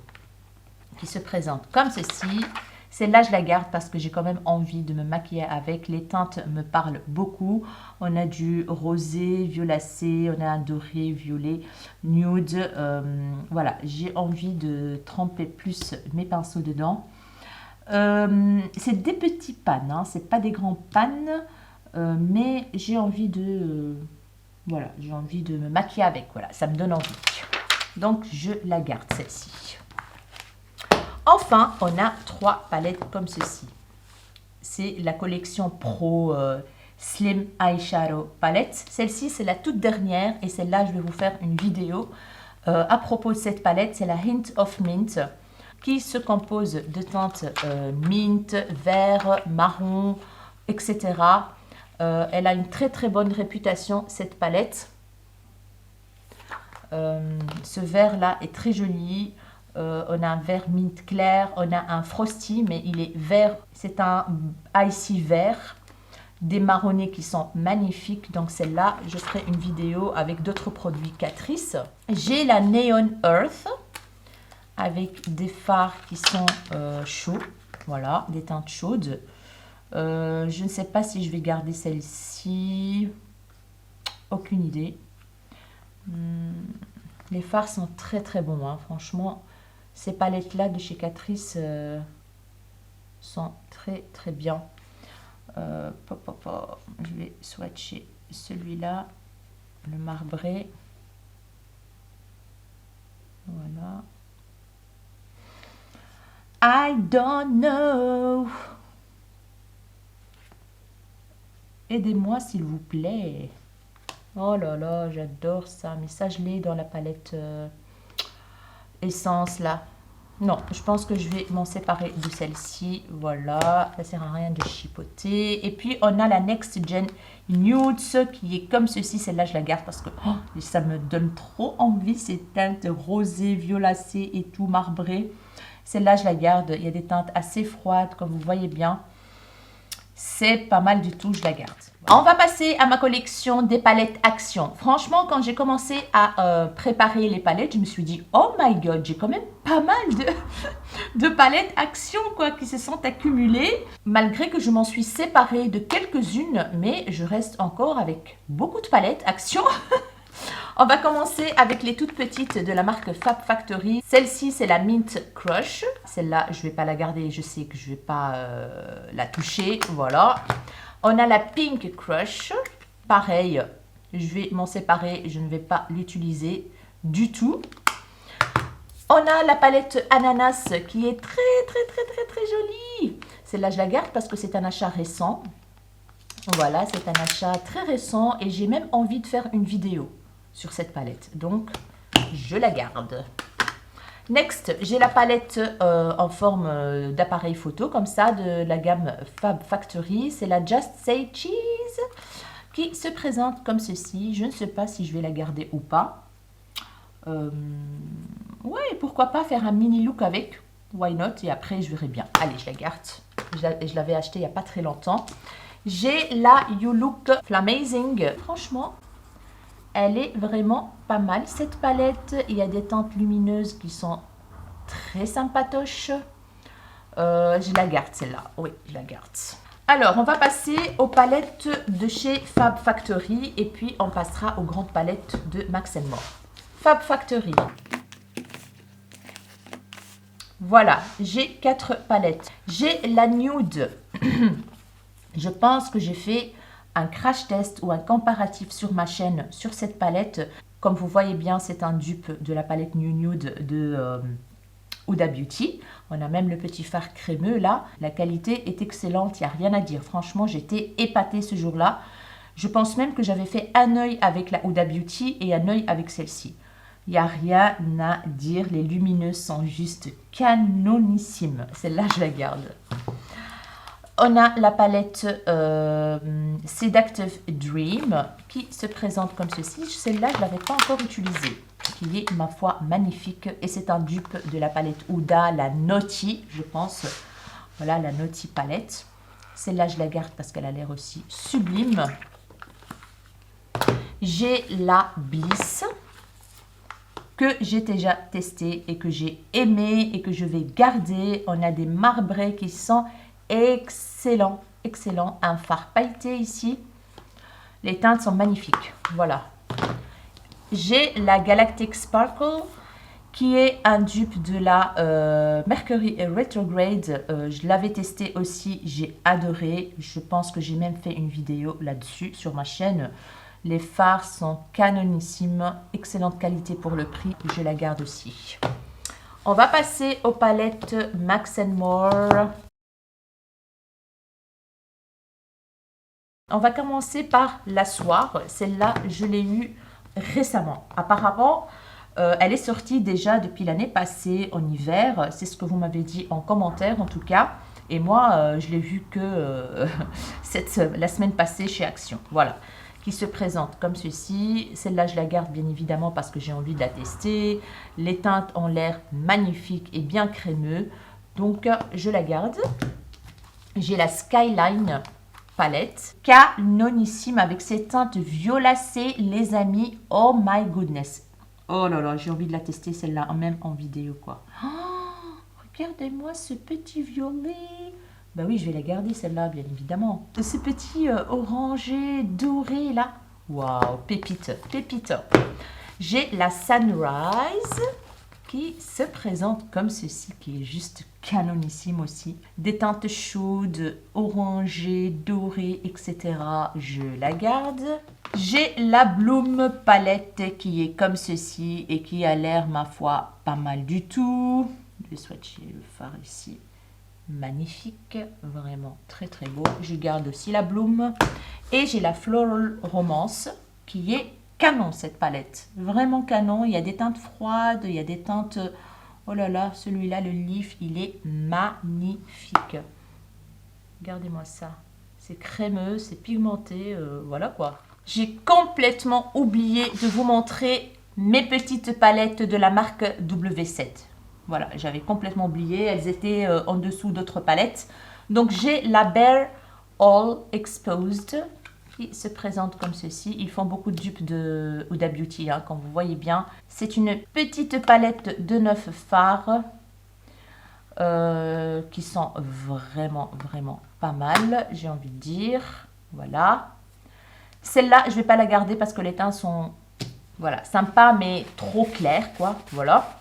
qui se présentent comme ceci. Celle-là, je la garde parce que j'ai quand même envie de me maquiller avec. Les teintes me parlent beaucoup. On a du rosé, violacé, on a un doré, violet, nude. Voilà, j'ai envie de tremper plus mes pinceaux dedans. C'est des petits pannes, hein, c'est pas des grands pannes. Mais j'ai envie de voilà, j'ai envie de me maquiller avec, voilà, ça me donne envie. Donc je la garde celle-ci. Enfin, on a 3 palettes comme ceci. C'est la collection Pro Slim Eyeshadow Palette. Celle-ci, c'est la toute dernière et celle-là, je vais vous faire une vidéo à propos de cette palette. C'est la Hint of Mint qui se compose de teintes mint, vert, marron, etc. Elle a une très bonne réputation, cette palette. Ce vert là est très joli. On a un vert mint clair, on a un frosty, mais il est vert. C'est un icy vert. Des marronnés qui sont magnifiques. Donc celle-là, je ferai une vidéo avec d'autres produits Catrice. J'ai la Neon Earth avec des fards qui sont chauds. Voilà, des teintes chaudes. Je ne sais pas si je vais garder celle-ci. Aucune idée. Les fards sont très très bons, hein. Franchement, ces palettes-là de chez Catrice sont très très bien. Je vais swatcher celui-là, le marbré. Voilà. I don't know. Aidez-moi s'il vous plaît. Oh là là, j'adore ça. Mais ça, je l'ai dans la palette essence là. Non, je pense que je vais m'en séparer de celle-ci. Voilà, ça sert à rien de chipoter. Et puis, on a la Next Gen Nudes qui est comme ceci. Celle-là, je la garde parce que ça me donne trop envie. Ces teintes rosées, violacées et tout, marbrées. Celle-là, je la garde. Il y a des teintes assez froides, comme vous voyez bien. C'est pas mal du tout, je la garde. On va passer à ma collection des palettes Action. Franchement, quand j'ai commencé à préparer les palettes, je me suis dit, oh my god, j'ai quand même pas mal de palettes Action quoi, qui se sont accumulées. Malgré que je m'en suis séparée de quelques-unes, mais je reste encore avec beaucoup de palettes Action. On va commencer avec les toutes petites de la marque Fab Factory. Celle-ci, c'est la Mint Crush. Celle-là, je ne vais pas la garder. Je sais que je ne vais pas la toucher. Voilà. On a la Pink Crush. Pareil, je vais m'en séparer. Je ne vais pas l'utiliser du tout. On a la palette Ananas qui est très jolie. Celle-là, je la garde parce que c'est un achat récent. Voilà, c'est un achat très récent et j'ai même envie de faire une vidéo sur cette palette, donc je la garde. Next, j'ai la palette en forme d'appareil photo comme ça de la gamme Fab Factory. C'est la Just Say Cheese qui se présente comme ceci. Je ne sais pas si je vais la garder ou pas. Ouais, pourquoi pas faire un mini look avec, why not, et après je verrai bien. Allez, je la garde. Je l'avais achetée il n'y a pas très longtemps. J'ai la You Look Flamazing. Franchement, elle est vraiment pas mal cette palette. Il y a des teintes lumineuses qui sont très sympatoches. Je la garde celle-là. Oui, je la garde. Alors, on va passer aux palettes de chez Fab Factory. Et puis, on passera aux grandes palettes de Max & More. Fab Factory. Voilà, j'ai 4 palettes. J'ai la Nude. Je pense que j'ai fait un crash test ou un comparatif sur ma chaîne sur cette palette. Comme vous voyez bien, c'est un dupe de la palette New Nude de Huda Beauty. On a même le petit fard crémeux là. La qualité est excellente, il n'y a rien à dire. Franchement, j'étais épatée ce jour-là. Je pense même que j'avais fait un œil avec la Huda Beauty et un œil avec celle-ci. Il n'y a rien à dire. Les lumineuses sont juste canonissimes. Celle-là, je la garde. On a la palette Seductive Dream qui se présente comme ceci. Celle-là, je ne l'avais pas encore utilisée, qui est, ma foi, magnifique. Et c'est un dupe de la palette Huda, la Naughty, je pense. Voilà, la Naughty palette. Celle-là, je la garde parce qu'elle a l'air aussi sublime. J'ai la Bliss que j'ai déjà testée et que j'ai aimé et que je vais garder. On a des marbrés qui sont excellent, excellent. Un fard pailleté ici. Les teintes sont magnifiques. Voilà. J'ai la Galactic Sparkle qui est un dupe de la Mercury Retrograde. Je l'avais testé aussi. J'ai adoré. Je pense que j'ai même fait une vidéo là-dessus sur ma chaîne. Les fards sont canonissimes. Excellente qualité pour le prix. Je la garde aussi. On va passer aux palettes Max & More. On va commencer par la Soir. Celle-là, je l'ai eue récemment. Apparemment, elle est sortie déjà depuis l'année passée en hiver. C'est ce que vous m'avez dit en commentaire en tout cas. Et moi, je l'ai vue que la semaine passée chez Action. Voilà. Qui se présente comme ceci. Celle-là, je la garde bien évidemment parce que j'ai envie de la tester. Les teintes ont l'air magnifiques et bien crémeux. Donc, je la garde. J'ai la Skyline palette canonissime avec ces teintes violacées, les amis. Oh my goodness. Oh là là, j'ai envie de la tester celle-là, même en vidéo quoi. Oh, Regardez-moi ce petit violet. Bah oui, je vais la garder celle-là, bien évidemment. Ce petit orangé doré là. Waouh, pépite, pépite. J'ai la Sunrise qui se présente comme ceci, qui est juste canonissime aussi. Des teintes chaudes, orangées, dorées, etc. Je la garde. J'ai la Bloom palette qui est comme ceci et qui a l'air, ma foi, pas mal du tout. Je vais swatcher le fard ici. Magnifique, vraiment très très beau. Je garde aussi la Bloom. Et j'ai la Floral Romance qui est canon, cette palette. Vraiment canon. Il y a des teintes froides, il y a des teintes... Oh là là, celui-là, le leaf, il est magnifique. Regardez-moi ça. C'est crémeux, c'est pigmenté, voilà quoi. J'ai complètement oublié de vous montrer mes petites palettes de la marque W7. Voilà, j'avais complètement oublié. Elles étaient en dessous d'autres palettes. Donc, j'ai la Bare All Exposed qui se présente comme ceci. Ils font beaucoup de dupes de Huda Beauty, hein, comme vous voyez bien. C'est une petite palette de 9 fards qui sont vraiment, vraiment pas mal, j'ai envie de dire. Voilà. Celle-là, je ne vais pas la garder parce que les teints sont voilà, sympas, mais trop clairs, quoi. Voilà.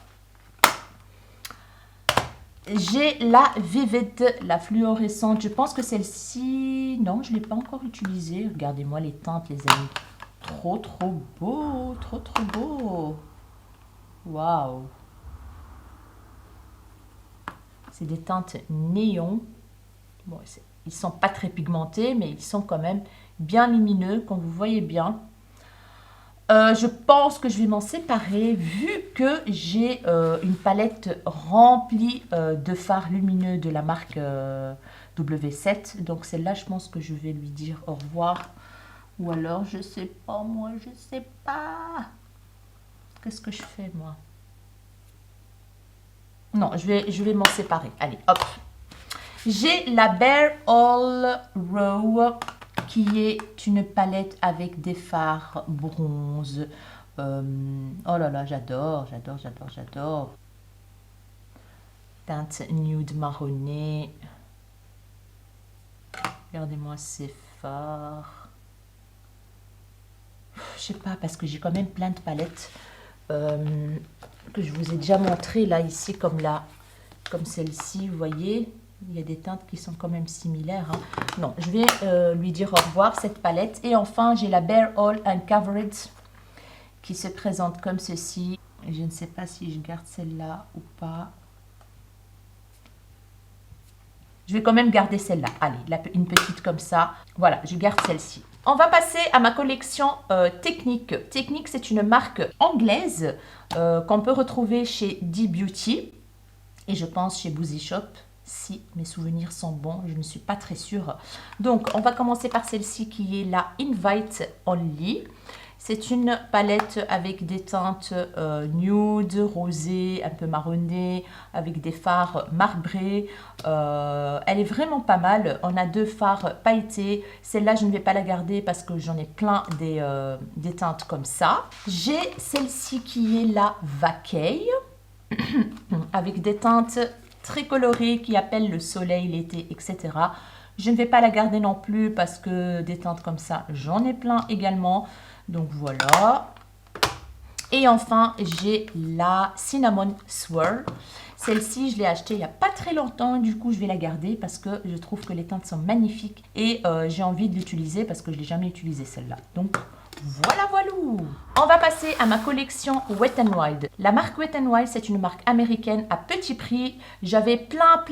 J'ai la Vivid, la fluorescente. Je pense que celle-ci... Non, je ne l'ai pas encore utilisée. Regardez-moi les teintes, les amis. Trop, trop beau. Trop, trop beau. Waouh. C'est des teintes néon. Bon, ils ne sont pas très pigmentés, mais ils sont quand même bien lumineux, comme vous voyez bien. Je pense que je vais m'en séparer vu que j'ai une palette remplie de fards lumineux de la marque W7. Donc celle-là, je pense que je vais lui dire au revoir. Ou alors, je sais pas, moi, je sais pas. Qu'est-ce que je fais, moi? Non, je vais m'en séparer. Allez, hop. J'ai la Bare All Row qui est une palette avec des fards bronze. Oh là là, j'adore, j'adore, j'adore, j'adore. Teinte nude marronné. Regardez-moi ces fards. Je sais pas, parce que j'ai quand même plein de palettes que je vous ai déjà montré là, ici, comme celle-ci, vous voyez. Il y a des teintes qui sont quand même similaires. Hein. Non, je vais lui dire au revoir, cette palette. Et enfin, j'ai la Bare All Uncovered qui se présente comme ceci. Je ne sais pas si je garde celle-là ou pas. Je vais quand même garder celle-là. Allez, une petite comme ça. Voilà, je garde celle-ci. On va passer à ma collection Technique. Technique, c'est une marque anglaise qu'on peut retrouver chez D-Beauty. Et je pense chez Boozy Shop. Si mes souvenirs sont bons, je ne suis pas très sûre. Donc, on va commencer par celle-ci qui est la Invite Only. C'est une palette avec des teintes nude, rosé, un peu marronné, avec des fards marbrés. Elle est vraiment pas mal. On a deux fards pailletés. Celle-là, je ne vais pas la garder parce que j'en ai plein des teintes comme ça. J'ai celle-ci qui est la Vacay, avec des teintes très colorée qui appelle le soleil, l'été, etc. Je ne vais pas la garder non plus parce que des teintes comme ça, j'en ai plein également. Donc voilà. Et enfin, j'ai la Cinnamon Swirl. Celle-ci, je l'ai achetée il n'y a pas très longtemps. Du coup, je vais la garder parce que je trouve que les teintes sont magnifiques. Et j'ai envie de l'utiliser parce que je ne l'ai jamais utilisée celle-là. Donc voilà, voilà. On va passer à ma collection Wet n Wild. La marque Wet n Wild, c'est une marque américaine à petit prix. J'avais plein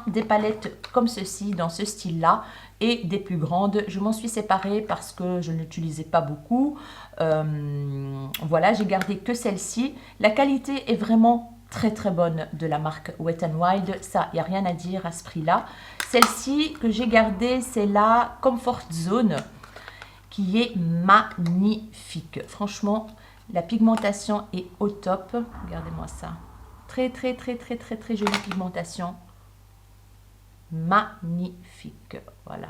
des palettes comme ceci, dans ce style-là, et des plus grandes. Je m'en suis séparée parce que je ne l'utilisais pas beaucoup. Voilà, j'ai gardé que celle-ci. La qualité est vraiment très bonne de la marque Wet n Wild. Ça, il n'y a rien à dire à ce prix-là. Celle-ci que j'ai gardée, c'est la Comfort Zone, qui est magnifique. Franchement, la pigmentation est au top. Regardez-moi ça. Très jolie pigmentation. Magnifique. Voilà.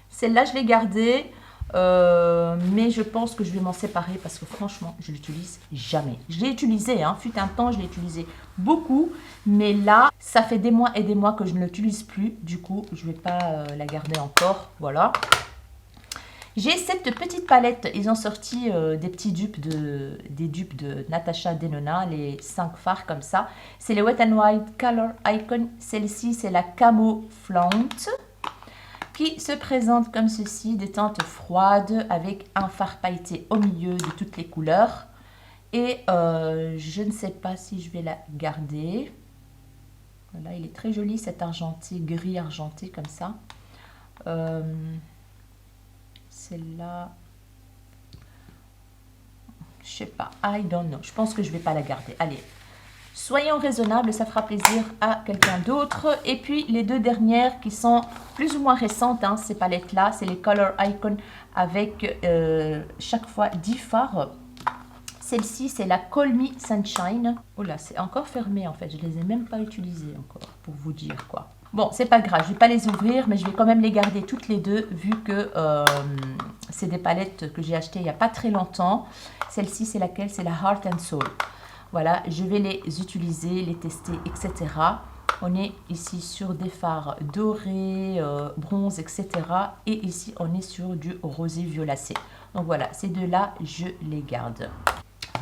Celle-là, je l'ai gardée. Mais je pense que je vais m'en séparer parce que franchement, je l'utilise jamais. Je l'ai utilisé, hein, fut un temps, je l'ai utilisé beaucoup, mais là, ça fait des mois et des mois que je ne l'utilise plus. Du coup, je ne vais pas la garder encore. Voilà. J'ai cette petite palette. Ils ont sorti des petits dupes des dupes de Natasha Denona, les 5 fards comme ça. C'est les Wet n Wild Color Icon. Celle-ci, c'est la Camo Flaunt, qui se présente comme ceci, des teintes froides avec un fard pailleté au milieu de toutes les couleurs. Et je ne sais pas si je vais la garder. Voilà, il est très joli cet argenté, gris argenté comme ça. Celle-là, je sais pas, I don't know. Je pense que je vais pas la garder. Allez, soyons raisonnables, ça fera plaisir à quelqu'un d'autre. Et puis les deux dernières qui sont plus ou moins récentes, hein, ces palettes-là, c'est les Color Icon avec chaque fois 10 fards. Celle-ci, c'est la Call Me Sunshine. Oh là, c'est encore fermé en fait. Je les ai même pas utilisées encore, pour vous dire quoi. Bon, c'est pas grave, je vais pas les ouvrir, mais je vais quand même les garder toutes les deux, vu que c'est des palettes que j'ai achetées il n'y a pas très longtemps. Celle-ci, c'est laquelle? C'est la Heart and Soul. Voilà, je vais les utiliser, les tester, etc. On est ici sur des fards dorés, bronze, etc. Et ici, on est sur du rosé violacé. Donc voilà, ces deux-là, je les garde.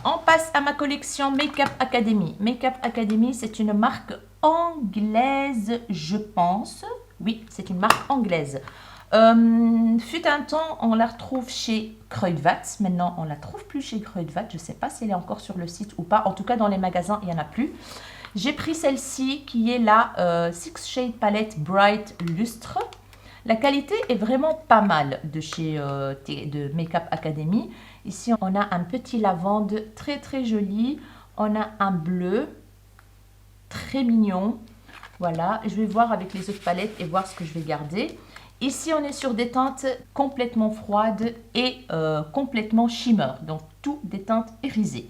On passe à ma collection Makeup Academy. Makeup Academy, c'est une marque anglaise, je pense. Oui, c'est une marque anglaise. Fut un temps, on la retrouve chez Kruidvat. Maintenant, on ne la trouve plus chez Kruidvat. Je ne sais pas si elle est encore sur le site ou pas. En tout cas, dans les magasins, il n'y en a plus. J'ai pris celle-ci qui est la Six Shade Palette Bright Lustre. La qualité est vraiment pas mal de chez de Makeup Academy. Ici, on a un petit lavande très très joli. On a un bleu très mignon. Voilà, je vais voir avec les autres palettes et voir ce que je vais garder. Ici, on est sur des teintes complètement froides et complètement shimmer. Donc, tout des teintes irisées.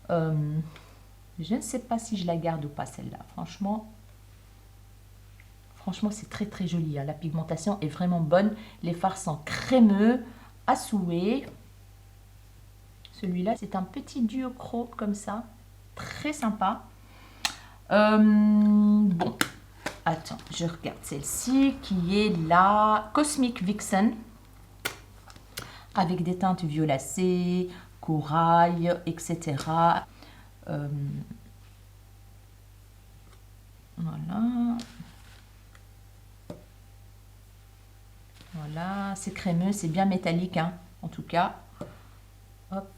Je ne sais pas si je la garde ou pas celle-là. Franchement, c'est très très joli. Hein. La pigmentation est vraiment bonne. Les fards sont crémeux, à souhait. Celui-là, c'est un petit duochrome comme ça. Très sympa. Bon, attends, je regarde celle-ci qui est la Cosmic Vixen. Avec des teintes violacées, corail, etc. Voilà. Voilà, c'est crémeux, c'est bien métallique, hein, en tout cas. Hop.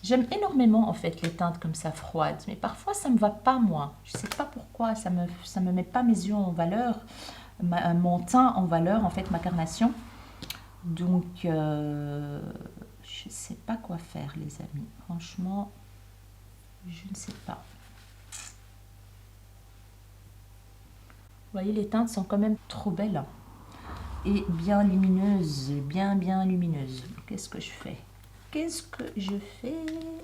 J'aime énormément, en fait, les teintes comme ça, froides. Mais parfois, ça ne me va pas, moi. Je ne sais pas pourquoi, ça me met pas mes yeux en valeur. Mon teint en valeur, en fait, ma carnation. Donc, je ne sais pas quoi faire, les amis. Franchement, je ne sais pas. Vous voyez, les teintes sont quand même trop belles et bien lumineuses, bien lumineuses. Qu'est-ce que je fais? Qu'est-ce que je fais?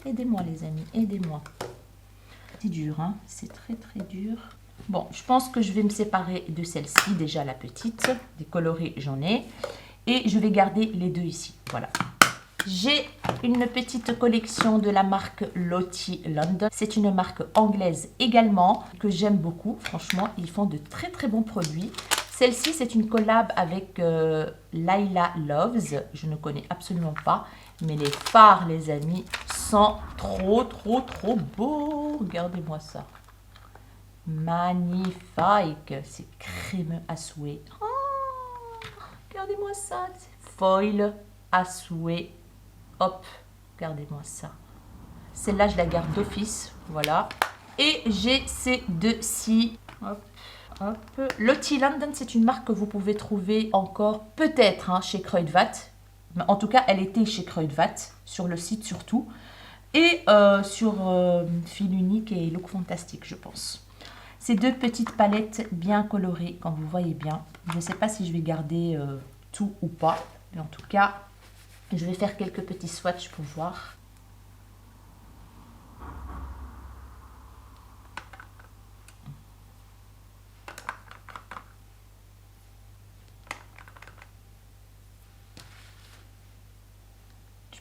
Aidez-moi les amis, aidez-moi. C'est dur, hein? C'est très très dur. Bon, je pense que je vais me séparer de celle-ci, déjà la petite. Des colorés, j'en ai. Et je vais garder les deux ici, voilà. J'ai une petite collection de la marque Lottie London. C'est une marque anglaise également que j'aime beaucoup. Franchement, ils font de très très bons produits. Celle-ci, c'est une collab avec Laila Loves. Je ne connais absolument pas. Mais les fards, les amis, sont trop beaux. Regardez-moi ça. Magnifique. C'est crémeux à souhait. Oh, regardez-moi ça. Foil à souhait. Hop, regardez-moi ça. Celle-là, je la garde d'office. Voilà. Et j'ai ces deux-ci. Hop, hop. Lottie London, c'est une marque que vous pouvez trouver encore peut-être hein, chez Kruidvat. Mais en tout cas, elle était chez Kruidvat, sur le site surtout. Et sur Fil Unique et Look Fantastique, je pense. Ces deux petites palettes bien colorées, quand vous voyez bien. Je ne sais pas si je vais garder tout ou pas. Mais en tout cas... Je vais faire quelques petits swatchs pour voir.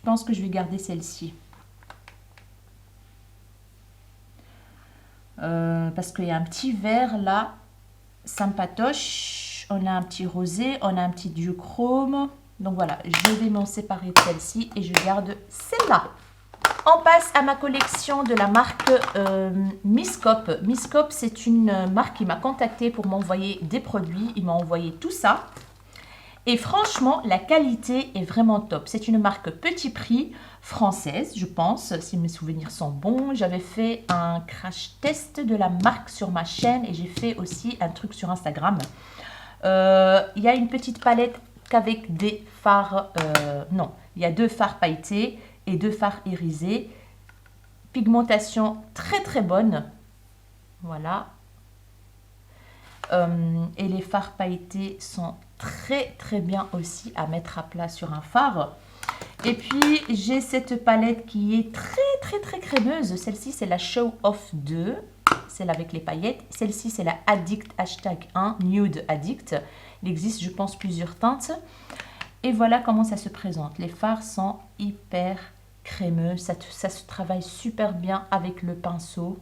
pense que je vais garder celle-ci. Parce qu'il y a un petit vert là, sympatoche. On a un petit rosé, on a un petit duochrome. Donc voilà, je vais m'en séparer de celle-ci et je garde celle-là. On passe à ma collection de la marque Miscope. Miscope, c'est une marque qui m'a contacté pour m'envoyer des produits. Il m'a envoyé tout ça. Et franchement, la qualité est vraiment top. C'est une marque petit prix française, je pense, si mes souvenirs sont bons. J'avais fait un crash test de la marque sur ma chaîne et j'ai fait aussi un truc sur Instagram. Il y a une petite palette qu'avec des fards... non, il y a 2 fards pailletés et 2 fards irisés. Pigmentation très très bonne. Voilà. Et les fards pailletés sont très très bien aussi à mettre à plat sur un fard. Et puis j'ai cette palette qui est très très crémeuse. Celle-ci c'est la Show Off 2, celle avec les paillettes. Celle-ci c'est la Addict #1 Nude Addict. Il existe je pense plusieurs teintes. Et voilà comment ça se présente. Les fards sont hyper crémeux, ça se travaille super bien avec le pinceau.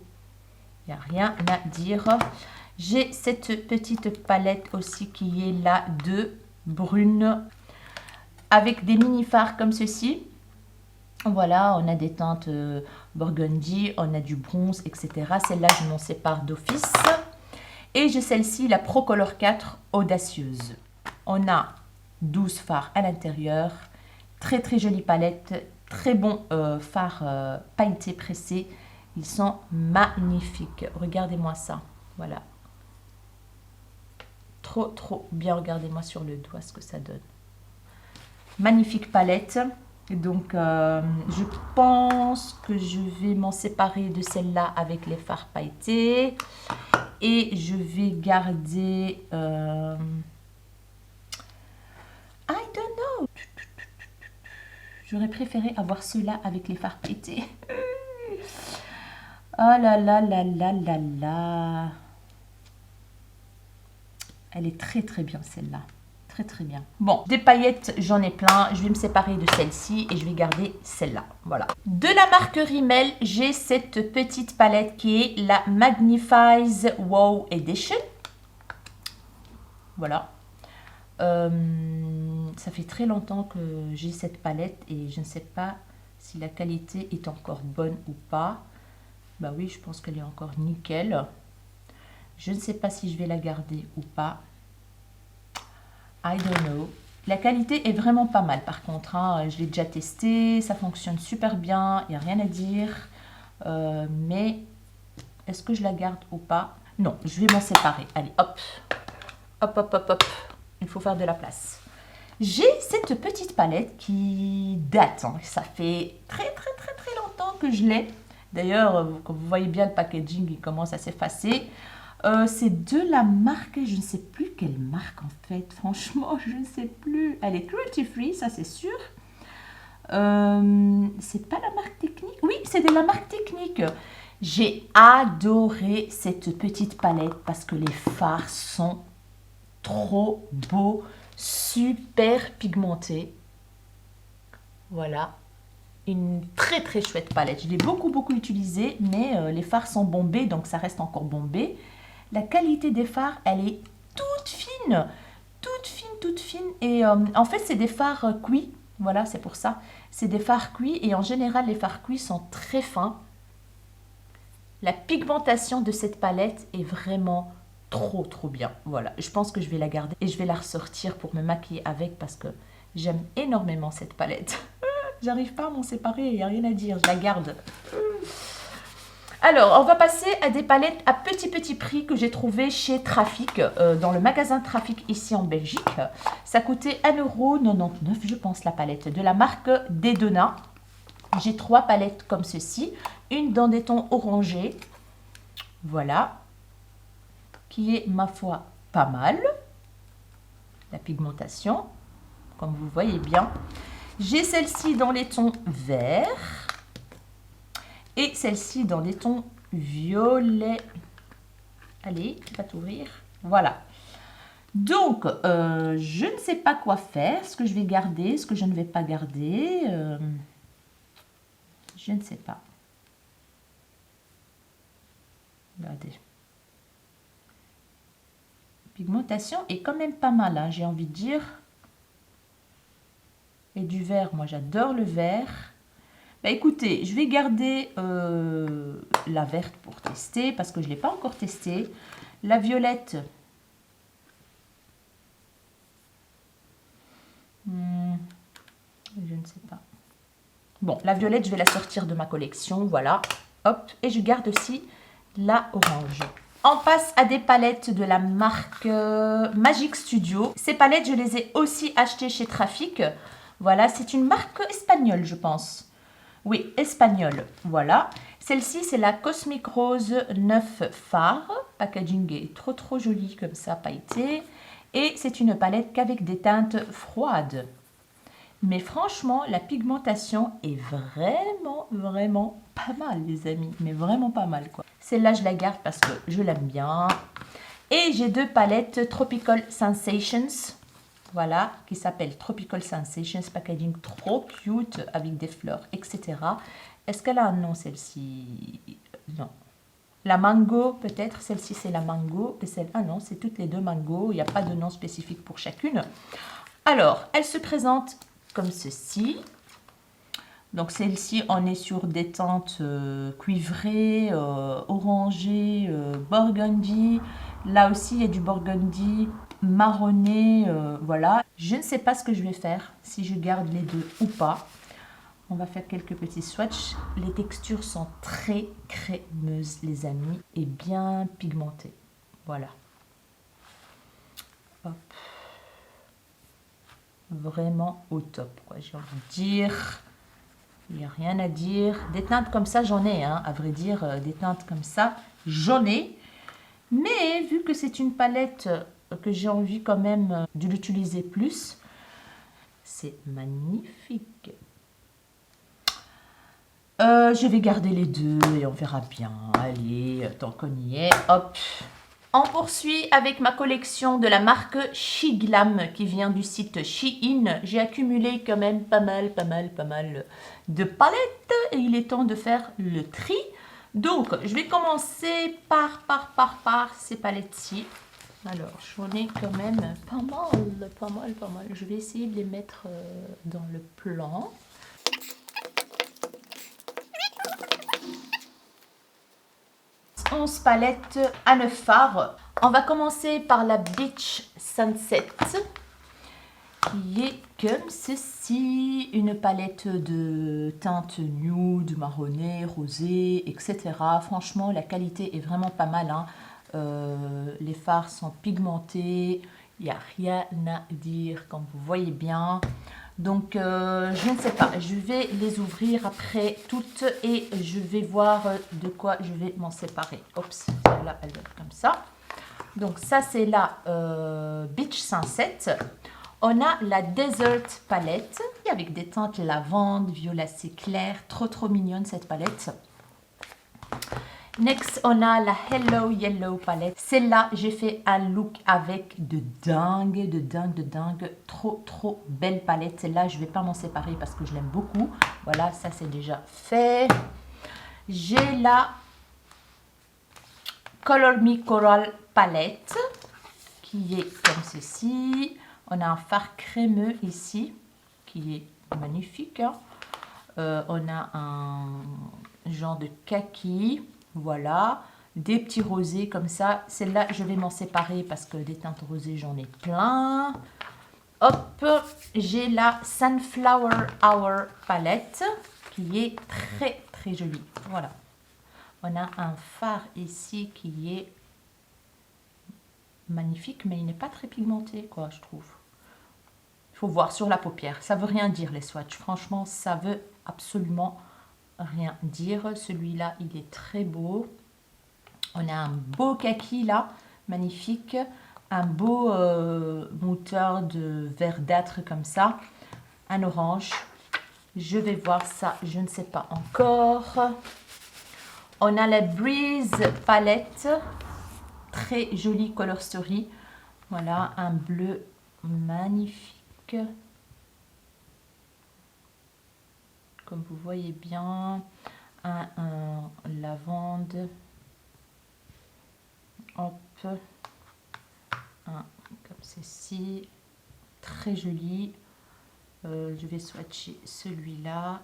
Il n'y a rien à dire. J'ai cette petite palette aussi qui est la de brune avec des mini fards comme ceci. Voilà, on a des teintes burgundy, on a du bronze, etc. Celle-là, je m'en sépare d'office. Et j'ai celle-ci, la Pro Color 4 Audacieuse. On a 12 fards à l'intérieur. Très très jolie palette. Très bon fards pailletés pressés. Ils sont magnifiques. Regardez-moi ça. Voilà. Trop bien. Regardez-moi sur le doigt ce que ça donne. Magnifique palette. Donc, je pense que je vais m'en séparer de celle-là avec les fards pailletés. Et je vais garder... I don't know. J'aurais préféré avoir ceux-là avec les fards pailletés. Oh là là là là là là. Elle est très très bien celle-là. Très très bien. Bon, des paillettes, j'en ai plein. Je vais me séparer de celle-ci et je vais garder celle-là. Voilà. De la marque Rimmel, j'ai cette petite palette qui est la Magnifies Wow Edition. Voilà. Ça fait très longtemps que j'ai cette palette et je ne sais pas si la qualité est encore bonne ou pas. Bah oui, je pense qu'elle est encore nickel. Je ne sais pas si je vais la garder ou pas. I don't know. La qualité est vraiment pas mal par contre. Hein. Je l'ai déjà testé, ça fonctionne super bien, il n'y a rien à dire. Mais est-ce que je la garde ou pas? Non, je vais m'en séparer. Allez, hop. Hop, hop, hop, hop. Il faut faire de la place. J'ai cette petite palette qui date. Hein. Ça fait très longtemps que je l'ai. D'ailleurs, comme vous voyez bien, le packaging il commence à s'effacer. C'est de la marque, je ne sais plus quelle marque en fait. Franchement, je ne sais plus. Elle est cruelty free, ça c'est sûr. C'est pas la marque Technique? Oui, c'est de la marque Technique. J'ai adoré cette petite palette parce que les fards sont trop beaux, super pigmentés. Voilà. Une très chouette palette. Je l'ai beaucoup utilisée, mais les fards sont bombés, donc ça reste encore bombé. La qualité des fards, elle est toute fine. Et en fait, c'est des fards cuits. Voilà, c'est pour ça. C'est des fards cuits et en général, les fards cuits sont très fins. La pigmentation de cette palette est vraiment trop bien. Voilà, je pense que je vais la garder et je vais la ressortir pour me maquiller avec parce que j'aime énormément cette palette. J'arrive pas à m'en séparer, il n'y a rien à dire, je la garde. Alors, on va passer à des palettes à petit prix que j'ai trouvé chez Trafic, dans le magasin Trafic ici en Belgique. Ça coûtait 1,99 €, je pense, la palette de la marque Dedona. J'ai 3 palettes comme ceci, une dans des tons orangés, voilà, qui est, ma foi, pas mal. La pigmentation, comme vous voyez bien. J'ai celle-ci dans les tons verts et celle-ci dans des tons violets. Allez, tu vas t'ouvrir. Voilà. Donc, je ne sais pas quoi faire, ce que je vais garder, ce que je ne vais pas garder. Je ne sais pas. Regardez. Pigmentation est quand même pas mal, hein, j'ai envie de dire. Et du vert, moi j'adore le vert. Bah écoutez, je vais garder la verte pour tester parce que je ne l'ai pas encore testé. La violette. Je ne sais pas. Bon, la violette, je vais la sortir de ma collection. Voilà. Hop. Et je garde aussi la orange. On passe à des palettes de la marque Magic Studio. Ces palettes, je les ai aussi achetées chez Trafic. Voilà, c'est une marque espagnole, je pense. Oui, espagnole. Voilà. Celle-ci, c'est la Cosmic Rose 9 Phare. Packaging est trop joli comme ça, pailleté. Et c'est une palette qu'avec des teintes froides. Mais franchement, la pigmentation est vraiment pas mal, les amis. Mais vraiment pas mal, quoi. Celle-là, je la garde parce que je l'aime bien. Et j'ai deux palettes Tropical Sensations. Voilà, qui s'appelle Tropical Sensations. Packaging trop cute avec des fleurs, etc. Est-ce qu'elle a un nom, celle-ci? Non. La mango, peut-être. Celle-ci, c'est la mango. Et celle... Ah non, c'est toutes les deux mango. Il n'y a pas de nom spécifique pour chacune. Alors, elle se présente comme ceci. Donc celle-ci, on est sur des teintes cuivrées, orangées, burgundy. Là aussi, il y a du burgundy marronné. Voilà. Je ne sais pas ce que je vais faire, si je garde les deux ou pas. On va faire quelques petits swatchs. Les textures sont très crémeuses, les amis, et bien pigmentées. Voilà. Hop. Vraiment au top, quoi, j'ai envie de dire. Il n'y a rien à dire. Des teintes comme ça, j'en ai, hein, à vrai dire, des teintes comme ça, j'en ai. Mais vu que c'est une palette que j'ai envie quand même de l'utiliser plus, c'est magnifique. Je vais garder les deux et on verra bien. Allez, tant qu'on y est, hop. On poursuit avec ma collection de la marque Shiglam qui vient du site Shein. J'ai accumulé quand même pas mal de palettes et il est temps de faire le tri. Donc, je vais commencer par ces palettes-ci. Alors, j'en ai quand même pas mal. Je vais essayer de les mettre dans le plan. Palettes à 9 fards. On va commencer par la Beach Sunset qui est comme ceci, une palette de teintes nude, marronnées, rosées, etc. Franchement, la qualité est vraiment pas mal, hein. Les fards sont pigmentés, il n'y a rien à dire, comme vous voyez bien. Donc, je ne sais pas, je vais les ouvrir après toutes et je vais voir de quoi je vais m'en séparer. Oups, celle-là, elle va être comme ça. Donc, ça, c'est la Beach Sunset. On a la Desert Palette avec des teintes lavande, violacé clair. Trop mignonne cette palette. Next, on a la Hello Yellow palette. Celle-là, j'ai fait un look avec de dingue. Trop belle palette. Celle-là, je ne vais pas m'en séparer parce que je l'aime beaucoup. Voilà, ça c'est déjà fait. J'ai la Color Me Coral palette qui est comme ceci. On a un fard crémeux ici qui est magnifique, hein. On a un genre de kaki. Voilà, des petits rosés comme ça. Celle-là, je vais m'en séparer parce que des teintes rosées, j'en ai plein. Hop, j'ai la Sunflower Hour palette qui est très jolie. Voilà, on a un fard ici qui est magnifique, mais il n'est pas très pigmenté, quoi, je trouve. Il faut voir sur la paupière. Ça veut rien dire, les swatchs. Franchement, ça veut absolument rien dire. Celui-là, il est très beau. On a un beau kaki là, magnifique. Un beau moutarde verdâtre comme ça. Un orange. Je vais voir ça, je ne sais pas encore. On a la Breeze palette. Très jolie color story. Voilà, un bleu magnifique. comme vous voyez bien, un lavande, hop, un comme ceci, très joli. Je vais swatcher celui-là.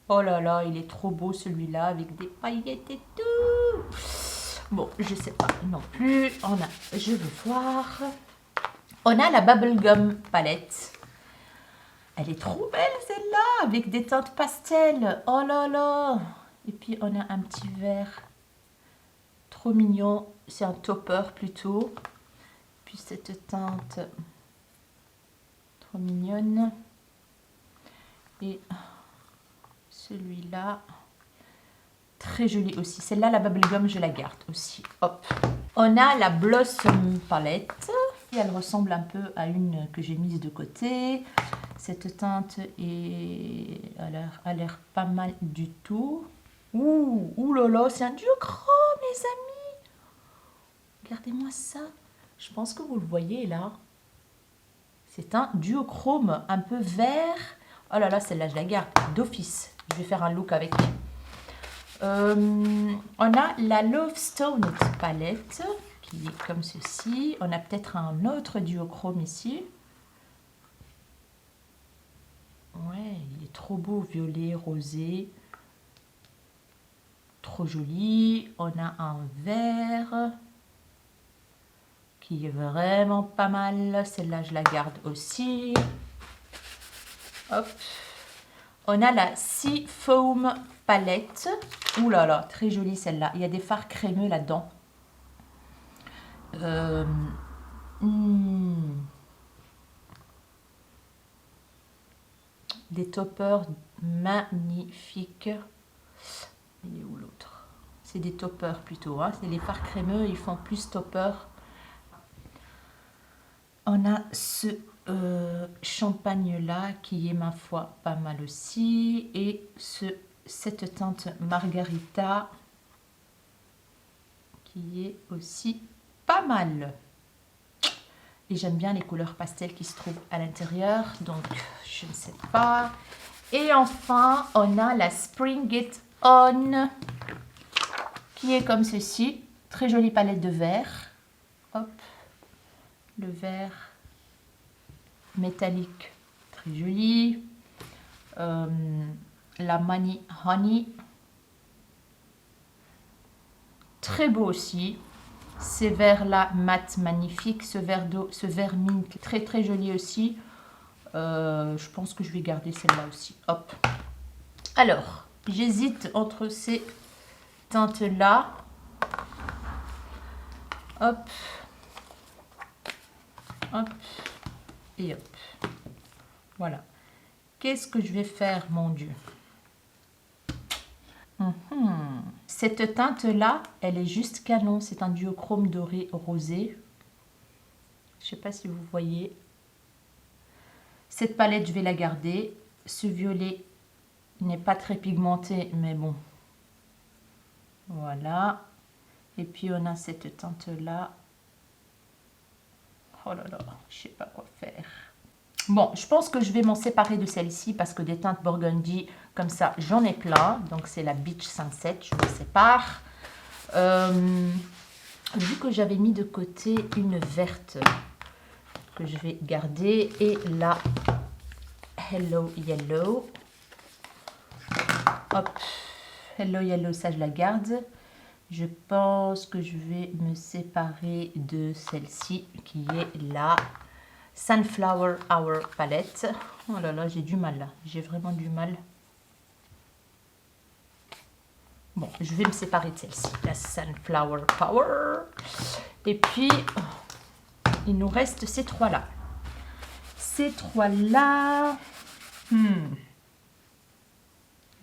Oh là là, il est trop beau celui-là avec des paillettes et tout. Bon, je sais pas non plus. Je veux voir. On a la Bubblegum palette. Elle est trop belle celle-là, avec des teintes pastel. Oh là là. Et puis on a un petit vert trop mignon. C'est un topper plutôt. Puis cette teinte trop mignonne. Et celui-là, très joli aussi. Celle-là, la Bubblegum, je la garde aussi. Hop. On a la Blossom palette. Elle ressemble un peu à une que j'ai mise de côté. Cette teinte a l'air pas mal du tout. Ouh là là, c'est un duochrome, les amis. Regardez-moi ça. Je pense que vous le voyez là. C'est un duochrome un peu vert. Oh là là, celle-là, je la garde d'office. Je vais faire un look avec. On a la Love Stone palette qui est comme ceci. On a peut-être un autre duochrome ici. Ouais, il est trop beau, violet, rosé. Trop joli. On a un vert qui est vraiment pas mal. Celle-là, je la garde aussi. Hop. On a la Sea Foam palette. Ouh là là, très jolie celle-là. Il y a des fards crémeux là-dedans. Des toppers magnifiques. Il est où l'autre? C'est des toppers plutôt. Hein. C'est les fards crémeux, ils font plus toppers. On a ce champagne-là qui est, ma foi, pas mal aussi. Et cette teinte Margarita qui est aussi pas mal. Et j'aime bien les couleurs pastel qui se trouvent à l'intérieur. Donc, je ne sais pas. Et enfin, on a la Spring It On qui est comme ceci. Très jolie palette de vert. Hop. Le vert métallique, très joli. La Money Honey, très beau aussi. Ces verts là mat magnifiques, ce vert d'eau, ce vert mint très très joli aussi. Je pense que je vais garder celle-là aussi. Hop. Alors, j'hésite entre ces teintes là. Hop. Hop. Et hop. Voilà. Qu'est-ce que je vais faire, mon Dieu? Cette teinte-là, elle est juste canon. C'est un duochrome doré rosé. Je ne sais pas si vous voyez. Cette palette, je vais la garder. Ce violet n'est pas très pigmenté, mais bon. Voilà. Et puis, on a cette teinte-là. Oh là là, je ne sais pas quoi faire. Bon, je pense que je vais m'en séparer de celle-ci parce que des teintes burgundy comme ça, j'en ai plein. Donc, c'est la Beach Sunset, je me sépare. Vu que j'avais mis de côté une verte que je vais garder et la Hello Yellow. Hop, Hello Yellow, ça je la garde. Je pense que je vais me séparer de celle-ci qui est la Sunflower Hour palette. Oh là là, j'ai du mal là. J'ai vraiment du mal. Bon, je vais me séparer de celle-ci. La Sunflower Power. Et puis, il nous reste ces trois-là. Ces trois-là. Je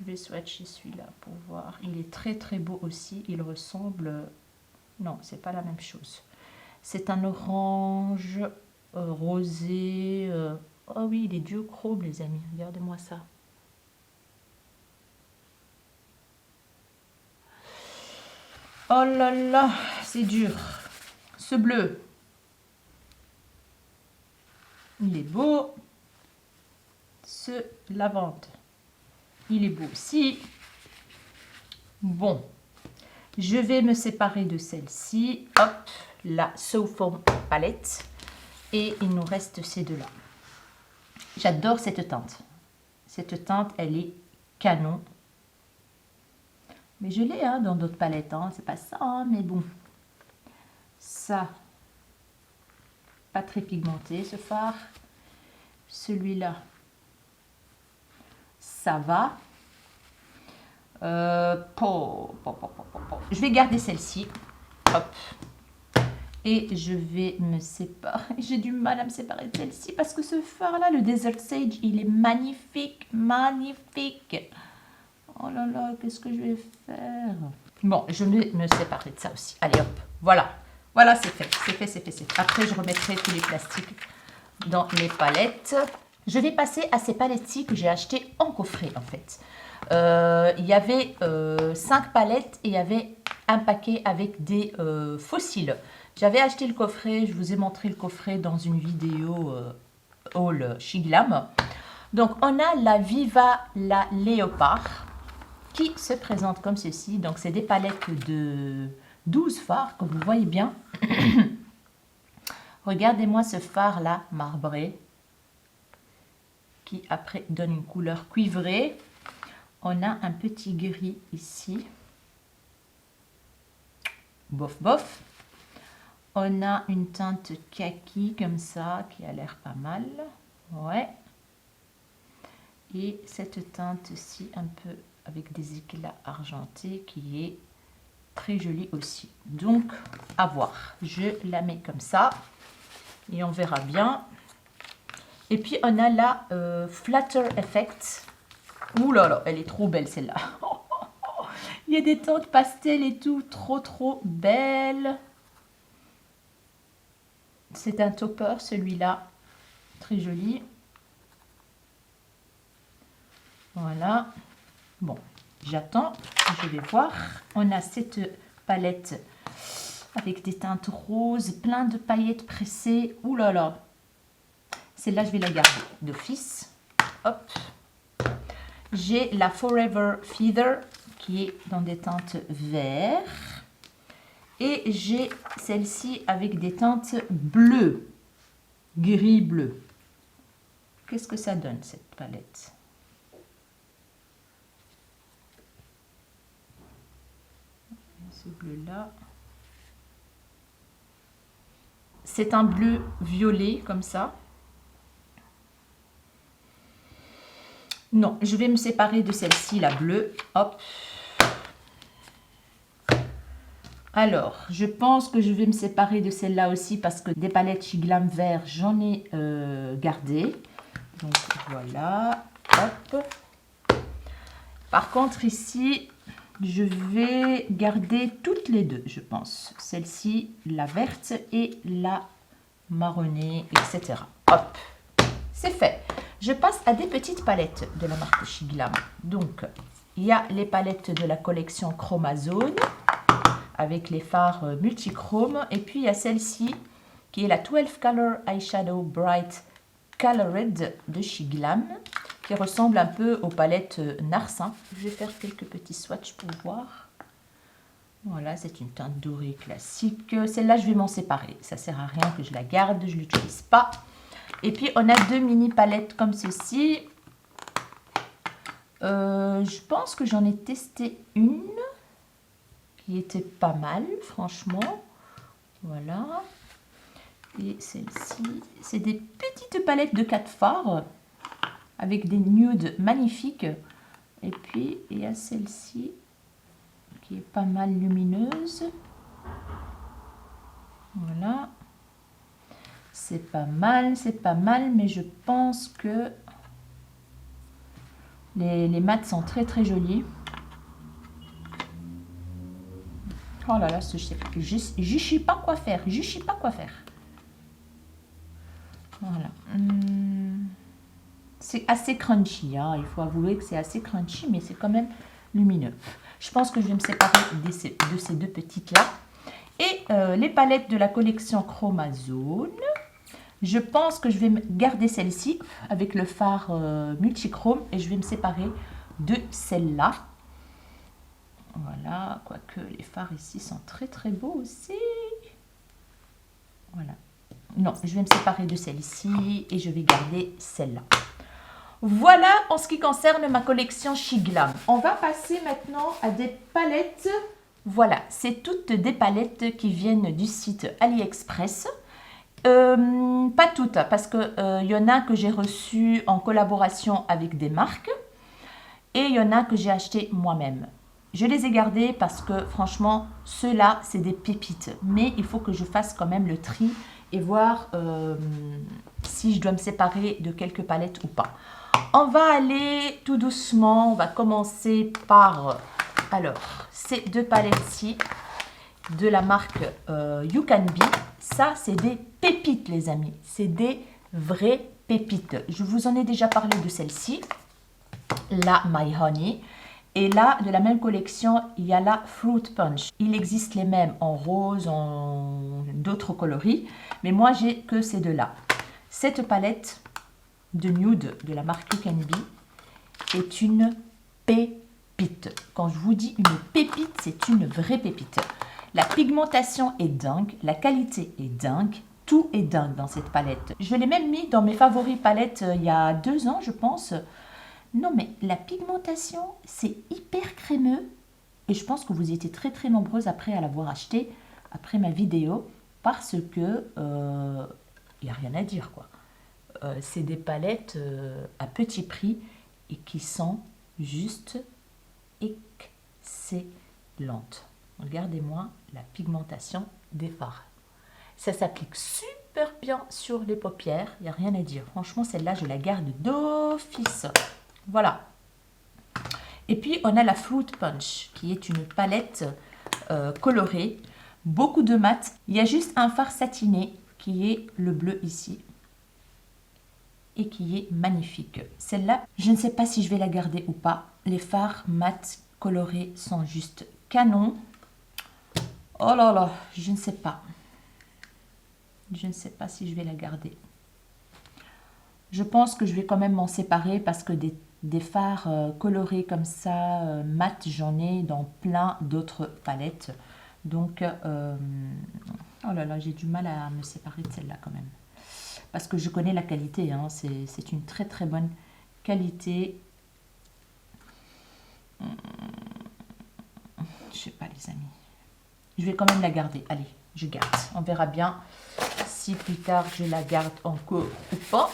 vais swatcher celui-là pour voir. Il est très très beau aussi. Il ressemble... Non, c'est pas la même chose. C'est un orange... rosé. Oh oui, il est duochrome, les amis. Regardez-moi ça. Oh là là, c'est dur. Ce bleu, il est beau. Ce lavande, il est beau aussi. Bon, je vais me séparer de celle-ci. Hop, la So Foam palette. Et il nous reste ces deux-là. J'adore cette teinte. Cette teinte, elle est canon. Mais je l'ai hein, dans d'autres palettes. Hein. C'est pas ça, hein, mais bon. Ça, pas très pigmenté ce fard. Celui-là, ça va. Je vais garder celle-ci. Hop. Et je vais me séparer. J'ai du mal à me séparer de celle-ci parce que ce fard-là, le Desert Sage, il est magnifique. Magnifique. Oh là là, qu'est-ce que je vais faire? Bon, je vais me séparer de ça aussi. Allez, hop. Voilà. Voilà, c'est fait. C'est fait, c'est fait, c'est fait. Après, je remettrai tous les plastiques dans les palettes. Je vais passer à ces palettes-ci que j'ai achetées en coffret, en fait. Il y avait 5 palettes et il y avait un paquet avec des fossiles. J'avais acheté le coffret, je vous ai montré le coffret dans une vidéo haul chez Glam. Donc on a la Viva la Léopard qui se présente comme ceci. Donc c'est des palettes de 12 fards, comme vous voyez bien. Regardez-moi ce fard là, marbré, qui après donne une couleur cuivrée. On a un petit gris ici. Bof, bof. On a une teinte kaki comme ça, qui a l'air pas mal. Ouais. Et cette teinte-ci, un peu avec des éclats argentés, qui est très jolie aussi. Donc, à voir. Je la mets comme ça. Et on verra bien. Et puis, on a la Flatter Effect. Ouh là là, elle est trop belle celle-là. Il y a des teintes pastel et tout, trop belle. C'est un topper celui-là, très joli. Voilà. Bon, j'attends, je vais voir. On a cette palette avec des teintes roses, plein de paillettes pressées. Ouh là là. Celle-là, je vais la garder d'office. Hop. J'ai la Forever Feather qui est dans des teintes vert. Et j'ai celle-ci avec des teintes bleues, gris-bleu. Qu'est-ce que ça donne cette palette? Ce bleu-là. C'est un bleu violet comme ça. Non, je vais me séparer de celle-ci, la bleue. Hop. Alors, je pense que je vais me séparer de celle-là aussi parce que des palettes chez Glam vert, j'en ai gardé. Donc voilà. Hop. Par contre, ici, je vais garder toutes les deux, je pense. Celle-ci, la verte et la marronnée, etc. Hop. C'est fait. Je passe à des petites palettes de la marque chez Glam. Donc, il y a les palettes de la collection Chromazone avec les fards multichrome. Et puis, il y a celle-ci qui est la 12 Color Eyeshadow Bright Colored de chez Glam, qui ressemble un peu aux palettes Nars. Je vais faire quelques petits swatchs pour voir. Voilà, c'est une teinte dorée classique. Celle-là, je vais m'en séparer. Ça ne sert à rien que je la garde, je ne l'utilise pas. Et puis, on a deux mini palettes comme ceci. Je pense que j'en ai testé une qui était pas mal, franchement. Voilà. Et celle-ci, c'est des petites palettes de 4 fards avec des nudes magnifiques. Et puis, il y a celle-ci qui est pas mal lumineuse. Voilà. C'est pas mal, mais je pense que les mats sont très jolis. Oh là là, je sais pas quoi faire, Voilà. C'est assez crunchy, hein. Il faut avouer que c'est assez crunchy, mais c'est quand même lumineux. Je pense que je vais me séparer de ces deux petites-là. Et les palettes de la collection Chromazone. Je pense que je vais garder celle-ci avec le fard multichrome et je vais me séparer de celle-là. Voilà, quoique les fards ici sont très très beaux aussi. Voilà. Non, je vais me séparer de celle-ci et je vais garder celle-là. Voilà en ce qui concerne ma collection Shiglam. On va passer maintenant à des palettes. Voilà, c'est toutes des palettes qui viennent du site AliExpress. Pas toutes, parce que y en a que j'ai reçues en collaboration avec des marques et il y en a que j'ai acheté moi-même. Je les ai gardés parce que franchement, ceux-là, c'est des pépites. Mais il faut que je fasse quand même le tri et voir si je dois me séparer de quelques palettes ou pas. On va aller tout doucement. On va commencer par alors ces deux palettes-ci de la marque You Can Be. Ça, c'est des pépites, les amis. C'est des vraies pépites. Je vous en ai déjà parlé de celle-ci, la My Honey. Et là, de la même collection, il y a la Fruit Punch. Il existe les mêmes en rose, en d'autres coloris. Mais moi, j'ai que ces deux-là. Cette palette de nude de la marque You Can Be est une pépite. Quand je vous dis une pépite, c'est une vraie pépite. La pigmentation est dingue, la qualité est dingue, tout est dingue dans cette palette. Je l'ai même mis dans mes favoris palettes il y a 2 ans, je pense. Non, mais la pigmentation, c'est hyper crémeux. Et je pense que vous étiez très très nombreuses après à l'avoir acheté, après ma vidéo, parce que il n'y a rien à dire, quoi. C'est des palettes à petit prix et qui sont juste excellentes. Regardez-moi la pigmentation des fards. Ça s'applique super bien sur les paupières, il n'y a rien à dire. Franchement, celle-là, je la garde d'office. Voilà. Et puis, on a la Fruit Punch, qui est une palette colorée, beaucoup de mat. Il y a juste un fard satiné, qui est le bleu ici, et qui est magnifique. Celle-là, je ne sais pas si je vais la garder ou pas. Les fards mat colorés sont juste canons. Oh là là, je ne sais pas. Je ne sais pas si je vais la garder. Je pense que je vais quand même m'en séparer parce que des fards colorés comme ça, mat, j'en ai dans plein d'autres palettes. Donc, oh là là, j'ai du mal à me séparer de celle-là quand même. Parce que je connais la qualité, hein, c'est une très très bonne qualité. Je sais pas les amis. Je vais quand même la garder. Allez, je garde. On verra bien si plus tard je la garde encore ou pas.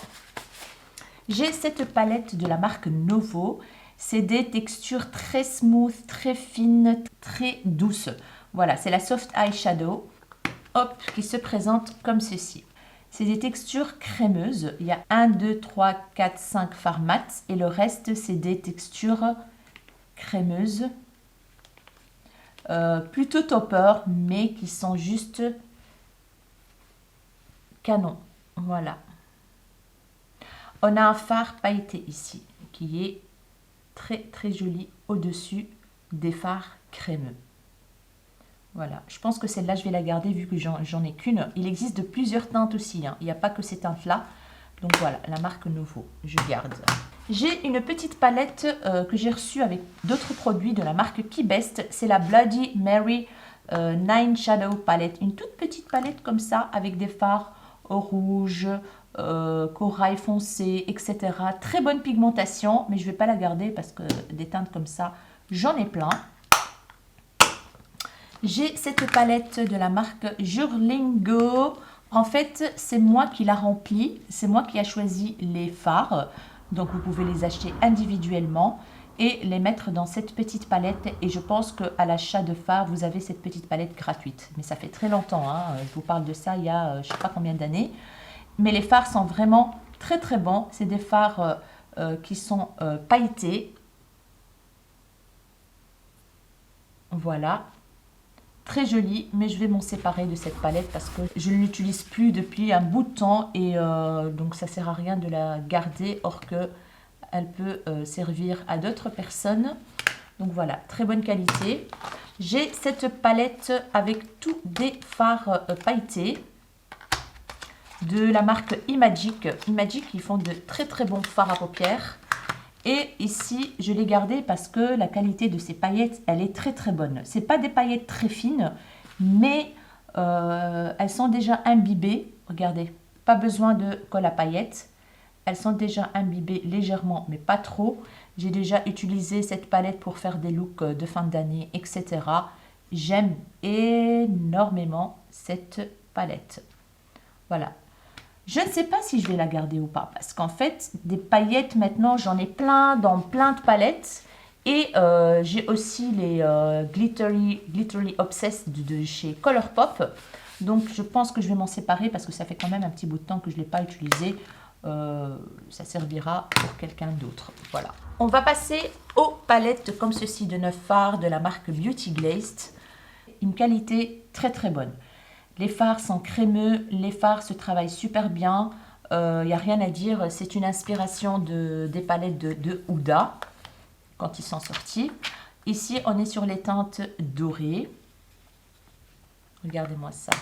J'ai cette palette de la marque Novo. C'est des textures très smooth, très fines, très douces. Voilà, c'est la Soft Eyeshadow. Hop, qui se présente comme ceci. C'est des textures crémeuses. Il y a 1, 2, 3, 4, 5 fards mat. Et le reste, c'est des textures crémeuses. Plutôt topper, mais qui sont juste canon. Voilà. On a un fard pailleté ici, qui est très très joli au-dessus des fards crémeux. Voilà, je pense que celle-là, je vais la garder vu que j'en ai qu'une. Il existe de plusieurs teintes aussi, hein. Il n'y a pas que ces teintes-là. Donc voilà, la marque Novo, je garde. J'ai une petite palette que j'ai reçue avec d'autres produits de la marque Kibest. C'est la Bloody Mary 9 Shadow Palette. Une toute petite palette comme ça, avec des fards rouge, corail foncé, etc. Très bonne pigmentation, mais je ne vais pas la garder parce que des teintes comme ça, j'en ai plein. J'ai cette palette de la marque Jurlingo. En fait, c'est moi qui la remplis. C'est moi qui a choisi les fards. Donc, vous pouvez les acheter individuellement et les mettre dans cette petite palette. Et je pense qu'à l'achat de fards, vous avez cette petite palette gratuite. Mais ça fait très longtemps, hein. Je vous parle de ça il y a je ne sais pas combien d'années. Mais les fards sont vraiment très très bons. C'est des fards qui sont pailletés. Voilà. Très jolie, mais je vais m'en séparer de cette palette parce que je ne l'utilise plus depuis un bout de temps et donc ça ne sert à rien de la garder, or que elle peut servir à d'autres personnes. Donc voilà, très bonne qualité. J'ai cette palette avec tous des fards pailletés de la marque Imagic. Imagic, ils font de très très bons fards à paupières. Et ici, je l'ai gardé parce que la qualité de ces paillettes, elle est très très bonne. C'est pas des paillettes très fines, mais elles sont déjà imbibées. Regardez, pas besoin de colle à paillettes. Elles sont déjà imbibées légèrement, mais pas trop. J'ai déjà utilisé cette palette pour faire des looks de fin d'année, etc. J'aime énormément cette palette. Voilà. Je ne sais pas si je vais la garder ou pas, parce qu'en fait, des paillettes, maintenant, j'en ai plein dans plein de palettes. Et j'ai aussi les Glittery Obsessed de chez Colourpop. Donc, je pense que je vais m'en séparer parce que ça fait quand même un petit bout de temps que je ne l'ai pas utilisé. Ça servira pour quelqu'un d'autre. Voilà. On va passer aux palettes comme ceci de 9 fards de la marque Beauty Glazed. Une qualité très très bonne. Les fards sont crémeux, les fards se travaillent super bien, il n'y a rien à dire, c'est une inspiration des palettes de Huda, quand ils sont sortis. Ici, on est sur les teintes dorées. Regardez-moi ça.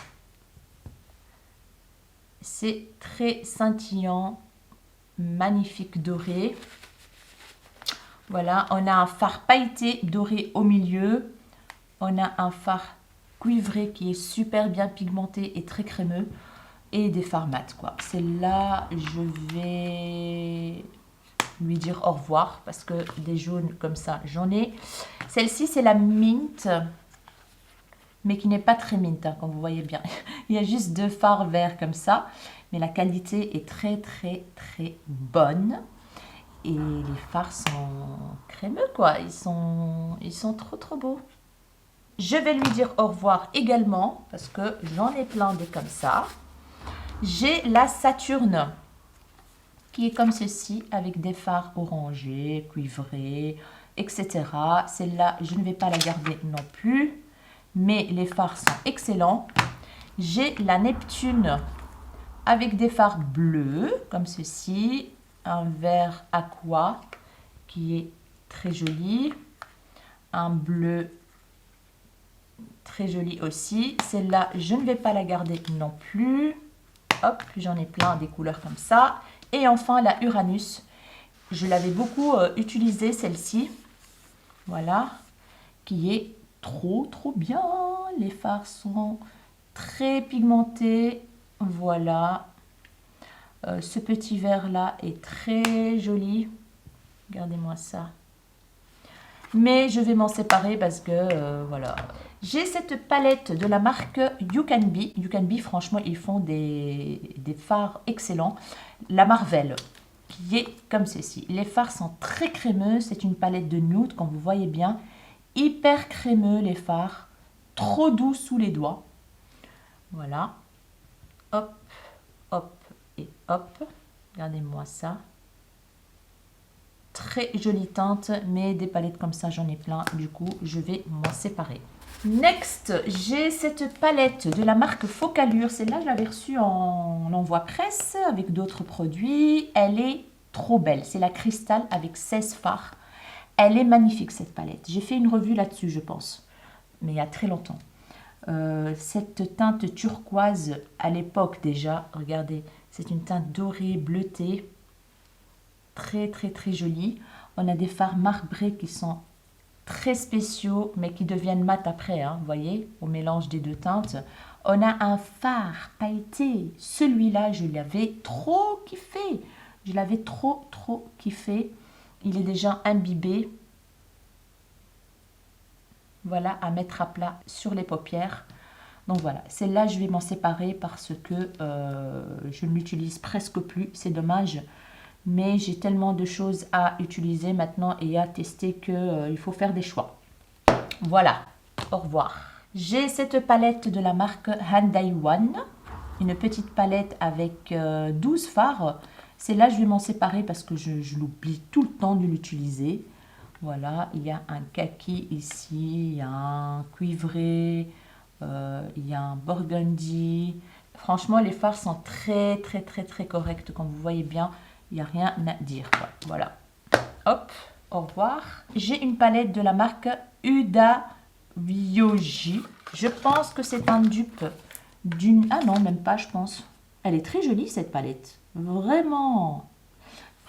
C'est très scintillant, magnifique doré. Voilà, on a un fard pailleté doré au milieu. On a un fard cuivré qui est super bien pigmenté et très crémeux. Et des fards mat, quoi. C'est là, je vais lui dire au revoir parce que des jaunes comme ça, j'en ai. Celle-ci, c'est la Mint, mais qui n'est pas très mint, hein, comme vous voyez bien. Il y a juste 2 fards verts comme ça, mais la qualité est très, très, très bonne. Et les fards sont crémeux, quoi. Ils sont trop, trop beaux. Je vais lui dire au revoir également, parce que j'en ai plein des comme ça. J'ai la Saturne, qui est comme ceci, avec des fards orangés, cuivrés, etc. Celle-là, je ne vais pas la garder non plus, mais les fards sont excellents. J'ai la Neptune, avec des fards bleus, comme ceci, un vert aqua, qui est très joli, un bleu très joli aussi. Celle-là, je ne vais pas la garder non plus. Hop, j'en ai plein des couleurs comme ça. Et enfin, la Uranus. Je l'avais beaucoup utilisée, celle-ci. Voilà. Qui est trop, trop bien. Les fards sont très pigmentés. Voilà. Ce petit vert-là est très joli. Regardez-moi ça. Mais je vais m'en séparer parce que, voilà. J'ai cette palette de la marque You Can Be. You Can Be, franchement, ils font des fards excellents. La Marvel, qui est comme ceci. Les fards sont très crémeux. C'est une palette de nude, comme vous voyez bien. Hyper crémeux, les fards. Trop doux sous les doigts. Voilà. Hop, hop et hop. Regardez-moi ça. Très jolie teinte, mais des palettes comme ça, j'en ai plein. Du coup, je vais m'en séparer. Next, j'ai cette palette de la marque Focallure. Celle-là, je l'avais reçue en envoi presse avec d'autres produits. Elle est trop belle. C'est la cristal avec 16 fards. Elle est magnifique, cette palette. J'ai fait une revue là-dessus, je pense, mais il y a très longtemps. Cette teinte turquoise, à l'époque déjà, regardez, c'est une teinte dorée, bleutée. Très, très, très jolie. On a des fards marbrés qui sont très spéciaux, mais qui deviennent mat après, hein, vous voyez, au mélange des deux teintes. On a un fard pailleté. Celui-là, je l'avais trop kiffé. Je l'avais trop, trop kiffé. Il est déjà imbibé. Voilà, à mettre à plat sur les paupières. Donc voilà, celle-là, je vais m'en séparer parce que je ne l'utilise presque plus. C'est dommage. Mais j'ai tellement de choses à utiliser maintenant et à tester qu'il faut faire des choix. Voilà, au revoir. J'ai cette palette de la marque Handai One. Une petite palette avec 12 fards. Celle-là, je vais m'en séparer parce que je l'oublie tout le temps de l'utiliser. Voilà, il y a un kaki ici, il y a un cuivré, il y a un burgundy. Franchement, les fards sont très, très, très, très corrects, comme vous voyez bien. Il n'y a rien à dire, quoi. Voilà. Hop, au revoir. J'ai une palette de la marque Huda Byoji. Je pense que c'est un dupe d'une... Ah non, même pas, je pense. Elle est très jolie, cette palette. Vraiment.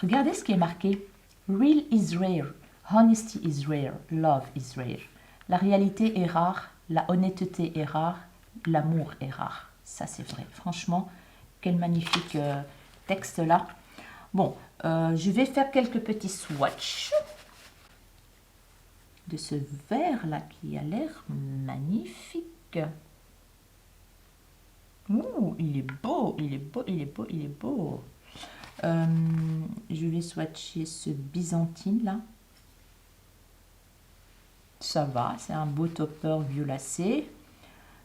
Regardez ce qui est marqué. Real is rare, honesty is rare, love is rare. La réalité est rare, la honnêteté est rare, l'amour est rare. Ça, c'est vrai. Franchement, quel magnifique texte là. Bon, je vais faire quelques petits swatchs de ce vert là qui a l'air magnifique. Ouh, il est beau, il est beau, il est beau, il est beau. Je vais swatcher ce byzantine là. Ça va, c'est un beau topper violacé.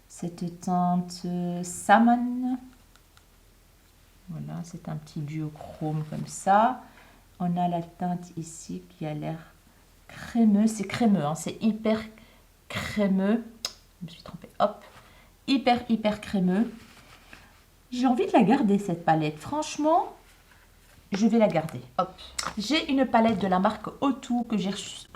Cette teinte salmon. Voilà, c'est un petit duochrome comme ça. On a la teinte ici qui a l'air crémeux. C'est crémeux, hein, c'est hyper crémeux. Je me suis trompée, hop. Hyper crémeux. J'ai envie de la garder cette palette. Franchement, je vais la garder. Hop. J'ai une palette de la marque O2 que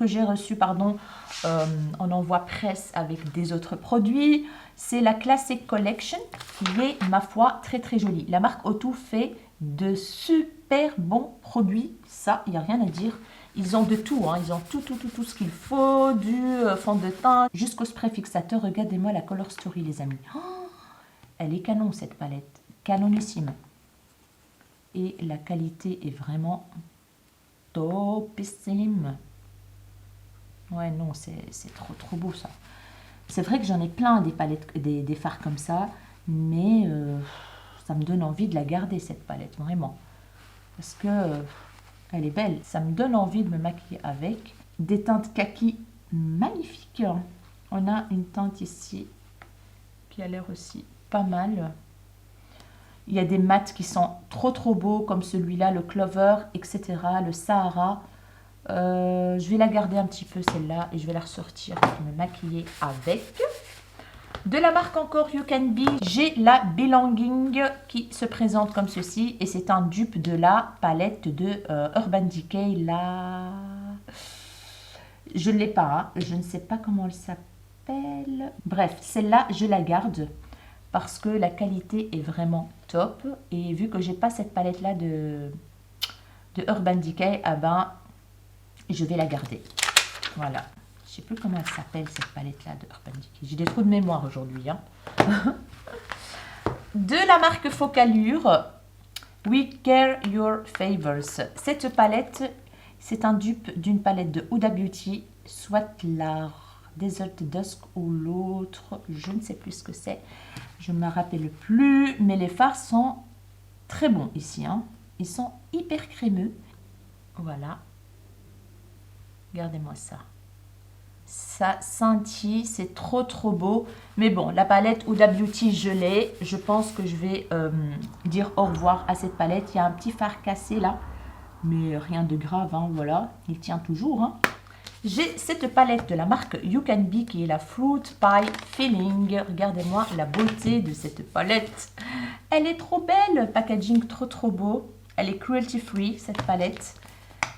j'ai reçue en envoi presse avec des autres produits. C'est la Classic Collection qui est, ma foi, très jolie. La marque O2 fait de super bons produits. Ça, il n'y a rien à dire. Ils ont de tout, hein. Ils ont tout ce qu'il faut, du fond de teint jusqu'au spray fixateur. Regardez-moi la Color Story, les amis. Oh, elle est canon, cette palette. Canonissime. Et la qualité est vraiment topissime. Ouais, non, c'est trop beau, ça. C'est vrai que j'en ai plein des palettes, des fards comme ça, mais ça me donne envie de la garder, cette palette, vraiment. Parce que elle est belle. Ça me donne envie de me maquiller avec. Des teintes kaki magnifiques. On a une teinte ici qui a l'air aussi pas mal. Il y a des mats qui sont trop beaux, comme celui-là, le Clover, etc., le Sahara. Je vais la garder un petit peu, celle-là, et je vais la ressortir pour me maquiller avec. De la marque encore You Can Be, j'ai la Belonging qui se présente comme ceci, et c'est un dupe de la palette de Urban Decay. Là, je ne l'ai pas, hein. Je ne sais pas comment elle s'appelle. Bref, celle-là, je la garde parce que la qualité est vraiment top. Et vu que j'ai pas cette palette là de Urban Decay, ah ben, je vais la garder. Voilà. Je sais plus comment elle s'appelle cette palette là de Urban Decay. J'ai des trous de mémoire aujourd'hui, hein. De la marque Focallure, We Care Your Favors. Cette palette, c'est un dupe d'une palette de Huda Beauty, soit la Desert Dusk ou l'autre, je ne sais plus ce que c'est. Je ne me rappelle plus, mais les fards sont très bons ici, hein. Ils sont hyper crémeux. Voilà. Regardez-moi ça. Ça scintille, c'est trop beau. Mais bon, la palette Huda Beauty, je l'ai. Je pense que je vais dire au revoir à cette palette. Il y a un petit fard cassé là, mais rien de grave, hein, voilà. Il tient toujours, hein. J'ai cette palette de la marque You Can Be qui est la Fruit Pie Feeling. Regardez-moi la beauté de cette palette. Elle est trop belle, packaging trop beau. Elle est cruelty free, cette palette.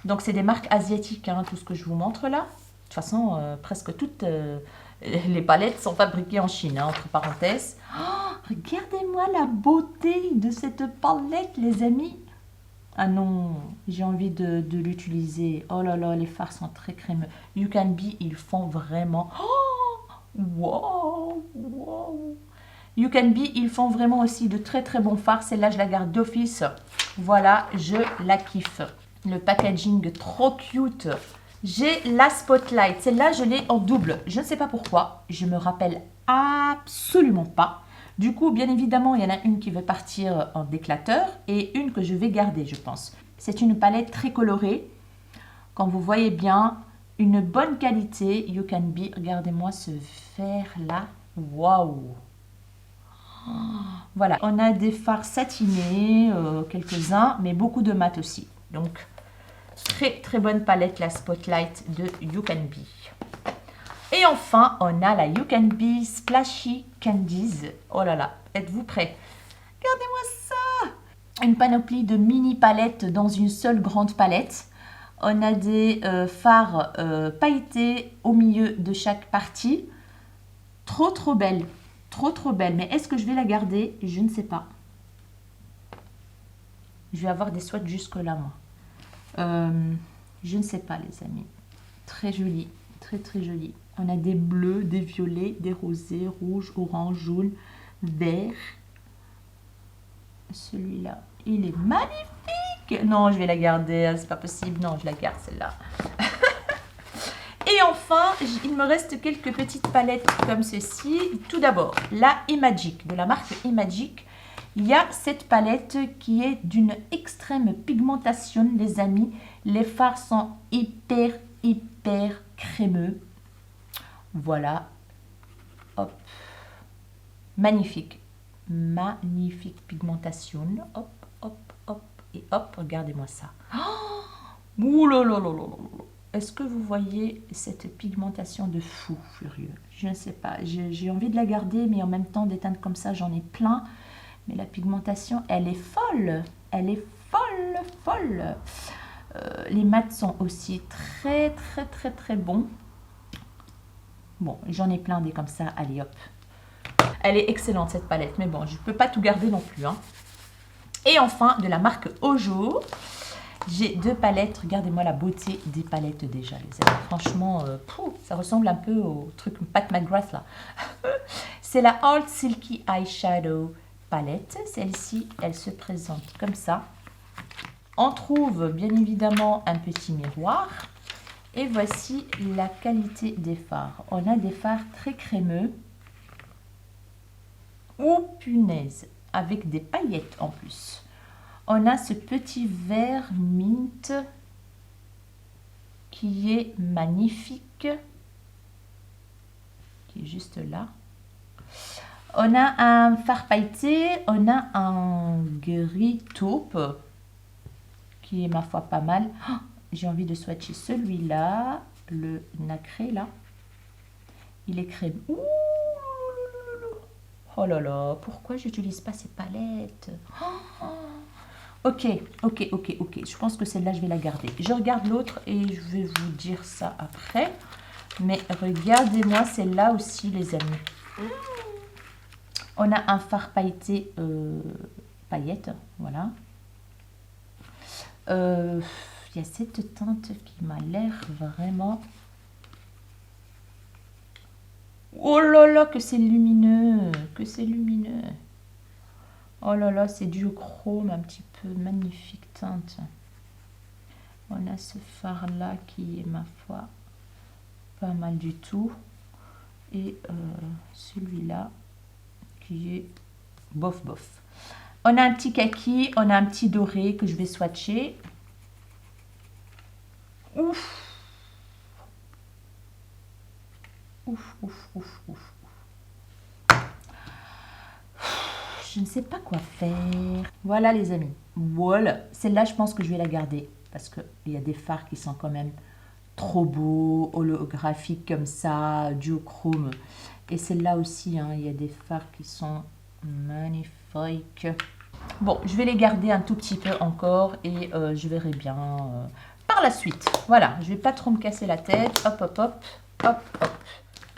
Donc c'est des marques asiatiques, hein, tout ce que je vous montre là. De toute façon, presque toutes les palettes sont fabriquées en Chine, hein, entre parenthèses. Oh, regardez-moi la beauté de cette palette, les amis. Ah non, j'ai envie de l'utiliser. Oh là là, les fards sont très crémeux. You Can Be, ils font vraiment... Oh, wow. You Can Be, ils font vraiment aussi de très bons fards. Celle-là, je la garde d'office. Voilà, je la kiffe. Le packaging trop cute. J'ai la Spotlight. Celle-là, je l'ai en double. Je ne sais pas pourquoi. Je me rappelle absolument pas. Du coup, bien évidemment, il y en a une qui va partir en déclateur et une que je vais garder, je pense. C'est une palette très colorée. Quand vous voyez bien, une bonne qualité. You Can Be. Regardez-moi ce vert-là. Waouh! Voilà, on a des fards satinés, quelques-uns, mais beaucoup de mat aussi. Donc, très bonne palette, la Spotlight de You Can Be. Et enfin, on a la You Can Be Splashy Candies. Oh là là, êtes-vous prêts? Regardez-moi ça! Une panoplie de mini palettes dans une seule grande palette. On a des fards pailletés au milieu de chaque partie. Trop belle. Trop belle. Mais est-ce que je vais la garder? Je ne sais pas. Je vais avoir des swatchs jusque là, moi. Je ne sais pas les amis. Très joli, très très joli. On a des bleus, des violets, des rosés, rouges, orange, jaune, vert. Celui-là, il est magnifique. Non, je vais la garder, c'est pas possible. Non, je la garde celle-là. Et enfin, il me reste quelques petites palettes comme ceci. Tout d'abord, la Imagic, de la marque Imagic. Il y a cette palette qui est d'une extrême pigmentation, les amis. Les fards sont hyper crémeux. Voilà. Hop. Magnifique. Magnifique pigmentation. Hop, hop, hop. Et hop, regardez-moi ça. Oh, ouh là là là là là. Est-ce que vous voyez cette pigmentation de fou furieux? Je ne sais pas. J'ai envie de la garder, mais en même temps, des teintes comme ça, j'en ai plein. Mais la pigmentation, elle est folle. Elle est folle, folle. Les mats sont aussi très bons. Bon, j'en ai plein des comme ça. Allez, hop. Elle est excellente, cette palette. Mais bon, je ne peux pas tout garder non plus. Hein. Et enfin, de la marque Ojo. J'ai deux palettes. Regardez-moi la beauté des palettes déjà, les amis. Franchement, ça ressemble un peu au truc Pat McGrath, là. C'est la Alt Silky Eyeshadow palette. Celle-ci, elle se présente comme ça. On trouve bien évidemment un petit miroir. Et voici la qualité des fards. On a des fards très crémeux. Oh punaise, avec des paillettes en plus. On a ce petit vert mint qui est magnifique, qui est juste là. On a un fard pailleté, on a un gris taupe qui est ma foi pas mal. Oh, j'ai envie de swatcher celui-là, le nacré là. Il est crème. Ouh, oh là là, pourquoi j'utilise pas ces palettes? Oh. Ok. Je pense que celle-là, je vais la garder. Je regarde l'autre et je vais vous dire ça après. Mais regardez-moi celle-là aussi, les amis. On a un fard pailleté paillettes, voilà. Il y a cette teinte qui m'a l'air vraiment... Oh là là, que c'est lumineux, Oh là là, c'est du chrome un petit peu, magnifique teinte. On a ce fard là qui est, ma foi, pas mal du tout. Et celui-là qui est bof. On a un petit kaki, on a un petit doré que je vais swatcher. Ouf. Je ne sais pas quoi faire. Voilà les amis. Voilà. Celle-là, je pense que je vais la garder. Parce qu'il y a des fards qui sont quand même trop beaux, holographiques comme ça, duochrome. Et celle-là aussi, hein, il y a des fards qui sont magnifiques. Bon, je vais les garder un tout petit peu encore et je verrai bien par la suite. Voilà, je vais pas trop me casser la tête. Hop.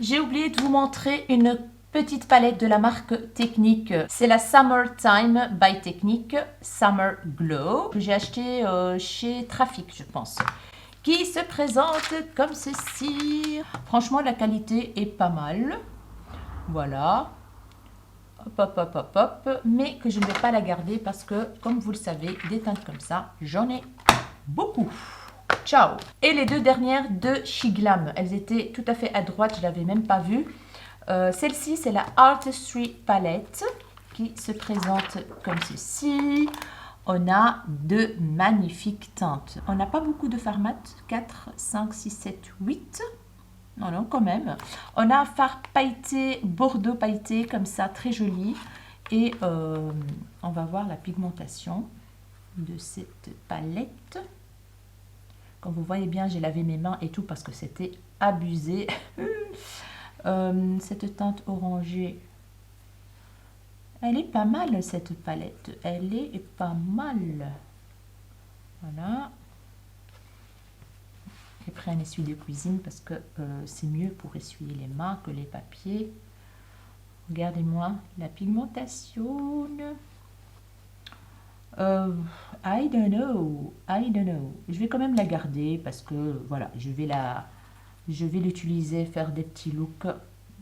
J'ai oublié de vous montrer une petite palette de la marque Technique. C'est la Summertime by Technique Summer Glow que j'ai acheté chez Trafic, je pense. Qui se présente comme ceci. Franchement, la qualité est pas mal. Voilà. Hop. Mais que je ne vais pas la garder parce que, comme vous le savez, des teintes comme ça, j'en ai beaucoup. Ciao. Et les deux dernières de Shiglam. Elles étaient tout à fait à droite, je ne l'avais même pas vue. Celle-ci, c'est la Artistry Palette qui se présente comme ceci. On a de magnifiques teintes. On n'a pas beaucoup de fards mat. 4, 5, 6, 7, 8. Non, quand même. On a un fard pailleté, bordeaux pailleté, comme ça, très joli. Et on va voir la pigmentation de cette palette. Comme vous voyez bien, j'ai lavé mes mains et tout parce que c'était abusé. Cette teinte orangée, elle est pas mal cette palette. Elle est pas mal. Voilà. J'ai pris un essuie de cuisine parce que c'est mieux pour essuyer les mains que les papiers. Regardez-moi la pigmentation. I don't know. I don't know. Je vais quand même la garder parce que voilà, je vais l'utiliser, faire des petits looks.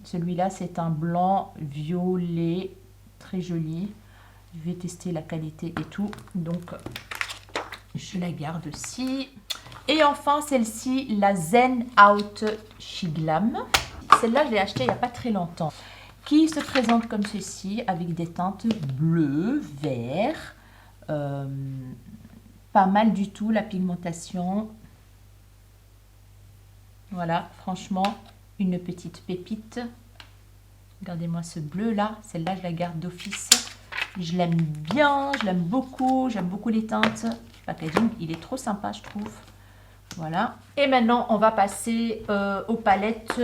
Celui-là, c'est un blanc violet, très joli. Je vais tester la qualité et tout. Donc, je la garde aussi. Et enfin, celle-ci, la Zen Out She Glam. Celle-là, je l'ai achetée il n'y a pas très longtemps. Qui se présente comme ceci, avec des teintes bleues, vert. Pas mal du tout la pigmentation. Voilà, franchement, une petite pépite. Regardez-moi ce bleu là, celle-là je la garde d'office. Je l'aime bien, je l'aime beaucoup, j'aime beaucoup les teintes. Le packaging, il est trop sympa je trouve. Voilà. Et maintenant, on va passer aux palettes.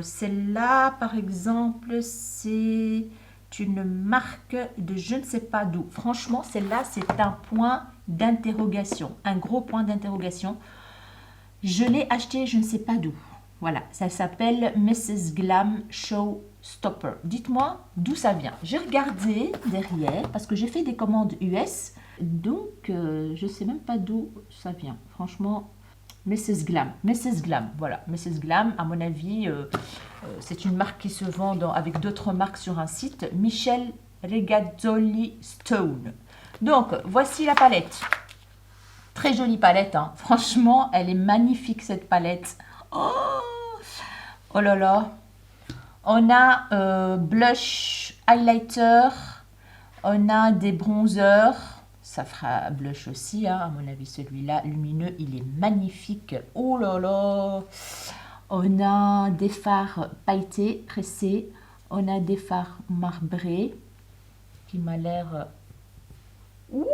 Celle-là, par exemple, c'est une marque de je ne sais pas d'où. Franchement, celle-là, c'est un point d'interrogation. Un gros point d'interrogation. Je l'ai acheté je ne sais pas d'où. Voilà, ça s'appelle Mrs. Glam Showstopper. Dites-moi d'où ça vient. J'ai regardé derrière parce que j'ai fait des commandes US. Donc, je ne sais même pas d'où ça vient. Franchement, Mrs. Glam. Mrs. Glam, voilà. Mrs. Glam, à mon avis, c'est une marque qui se vend avec d'autres marques sur un site. Michel Regazzoli Stone. Donc, voici la palette. Très jolie palette, hein. Franchement, elle est magnifique cette palette. Oh, oh là là. On a blush, highlighter, on a des bronzers. Ça fera blush aussi, hein, à mon avis celui-là, lumineux, il est magnifique. Oh là là. On a des fards pailletés, pressés. On a des fards marbrés qui m'a l'air... Ouh.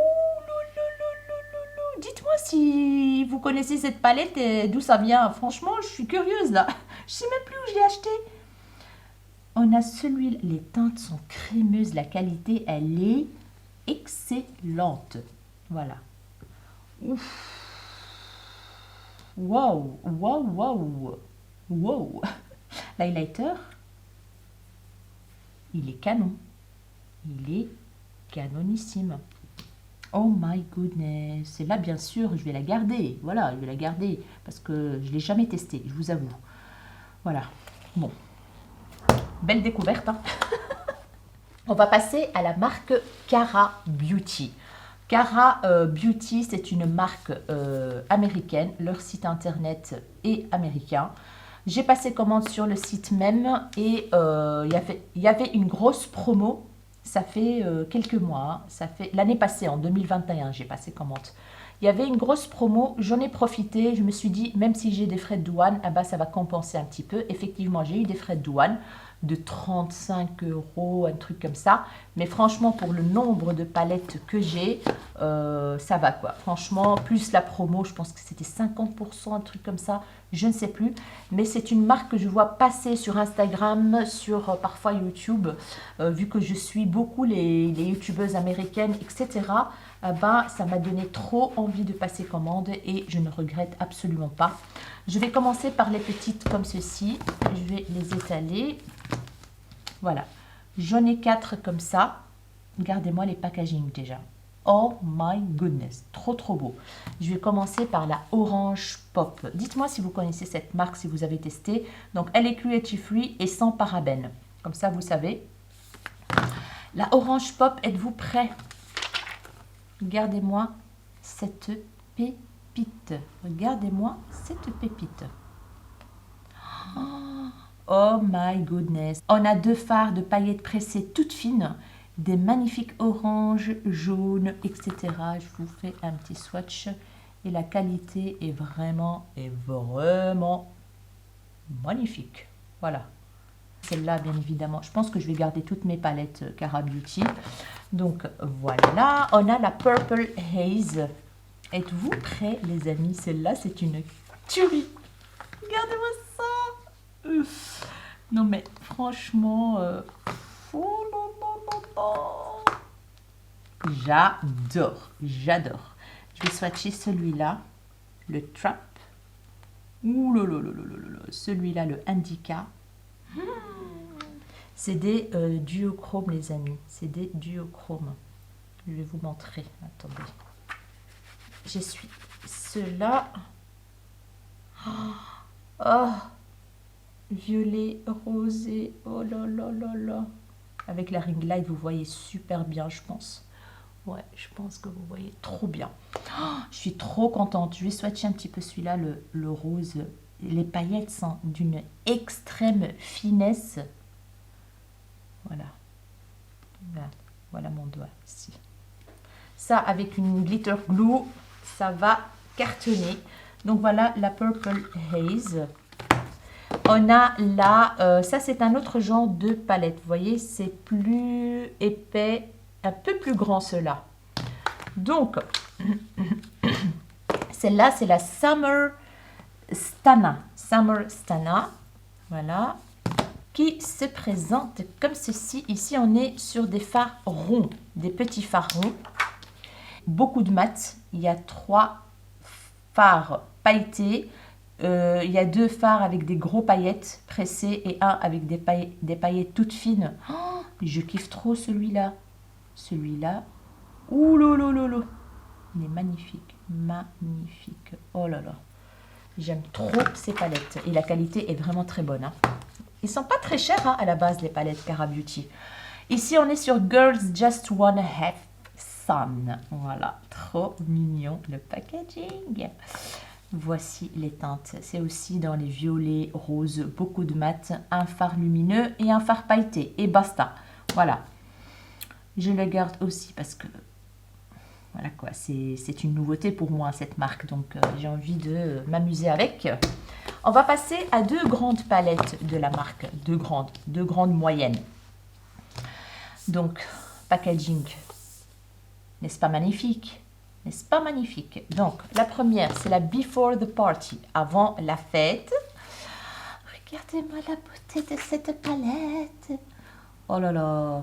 Dites-moi si vous connaissez cette palette et d'où ça vient. Franchement, je suis curieuse là. Je sais même plus où je l'ai acheté. On a celui-là. Les teintes sont crémeuses. La qualité, elle est excellente. Voilà. Ouf. Wow, wow, wow. Wow. L'highlighter, il est canon. Il est canonissime. Oh my goodness. Celle-là, bien sûr, je vais la garder. Voilà, je vais la garder parce que je ne l'ai jamais testée, je vous avoue. Voilà. Bon. Belle découverte. Hein. On va passer à la marque Cara Beauty. Cara Beauty, c'est une marque américaine. Leur site internet est américain. J'ai passé commande sur le site même et il y avait une grosse promo. Ça fait quelques mois, ça fait l'année passée, en 2021, j'ai passé commande. Il y avait une grosse promo, j'en ai profité, je me suis dit, même si j'ai des frais de douane, ah bah, ça va compenser un petit peu. Effectivement, j'ai eu des frais de douane de 35 €, un truc comme ça. Mais franchement, pour le nombre de palettes que j'ai, ça va quoi. Franchement, plus la promo, je pense que c'était 50%, un truc comme ça, je ne sais plus. Mais c'est une marque que je vois passer sur Instagram, sur parfois YouTube, vu que je suis beaucoup les youtubeuses américaines, etc. Ben, ça m'a donné trop envie de passer commande et je ne regrette absolument pas. Je vais commencer par les petites comme ceci. Je vais les étaler. Voilà. J'en ai 4 comme ça. Regardez-moi les packaging déjà. Oh my goodness. Trop trop beau. Je vais commencer par la Orange Pop. Dites-moi si vous connaissez cette marque, si vous avez testé. Donc elle est cruelty free et sans parabènes. Comme ça vous savez. La Orange Pop, êtes-vous prêts? Regardez-moi cette pépite. Regardez-moi cette pépite. Oh my goodness. On a 2 fards de paillettes pressées toutes fines. Des magnifiques oranges, jaunes, etc. Je vous fais un petit swatch. Et la qualité est vraiment magnifique. Voilà. Celle-là, bien évidemment, je pense que je vais garder toutes mes palettes Cara Beauty. Donc, voilà. On a la Purple Haze. Êtes-vous prêts, les amis? Celle-là, c'est une tuerie. Regardez-moi ça. Non, mais franchement... oh non, non, non. J'adore. J'adore. Je vais swatcher celui-là. Le Trap. Ouh là là là là là là. Celui-là, le Indica. C'est des duochromes, les amis. C'est des duochromes. Je vais vous montrer. Attendez. J'essuie cela. Oh, violet, rosé. Oh là là là là. Avec la ring light, vous voyez super bien, je pense. Ouais, je pense que vous voyez trop bien. Oh, je suis trop contente. Je vais swatcher un petit peu celui-là, le rose. Les paillettes sont d'une extrême finesse. Voilà. Voilà mon doigt ici. Ça, avec une glitter glue, ça va cartonner. Donc voilà la Purple Haze. On a là, ça c'est un autre genre de palette. Vous voyez, c'est plus épais, un peu plus grand cela. Donc, celle-là, c'est la Summer Stana. Summer Stana. Voilà. Qui se présente comme ceci. Ici, on est sur des fards ronds, des petits fards ronds. Beaucoup de mat. Il y a 3 fards pailletés. Il y a 2 fards avec des gros paillettes pressées et un avec des paillettes toutes fines. Oh, je kiffe trop celui-là. Celui-là. Ouh là là là là. Il est magnifique. Magnifique. Oh là là. J'aime trop ces palettes. Et la qualité est vraiment très bonne. Hein. Ils sont pas très chers à la base, les palettes Cara Beauty. Ici, on est sur Girls Just Wanna Have Fun. Voilà. Trop mignon le packaging. Voici les teintes. C'est aussi dans les violets, roses, beaucoup de mat, un fard lumineux et un fard pailleté. Et basta. Voilà. Je le garde aussi parce que voilà quoi, c'est une nouveauté pour moi cette marque. Donc j'ai envie de m'amuser avec. On va passer à 2 grandes palettes de la marque. 2 grandes moyennes. Donc packaging. N'est-ce pas magnifique? N'est-ce pas magnifique? Donc, la première, c'est la Before the Party, avant la fête. Regardez-moi la beauté de cette palette. Oh là là,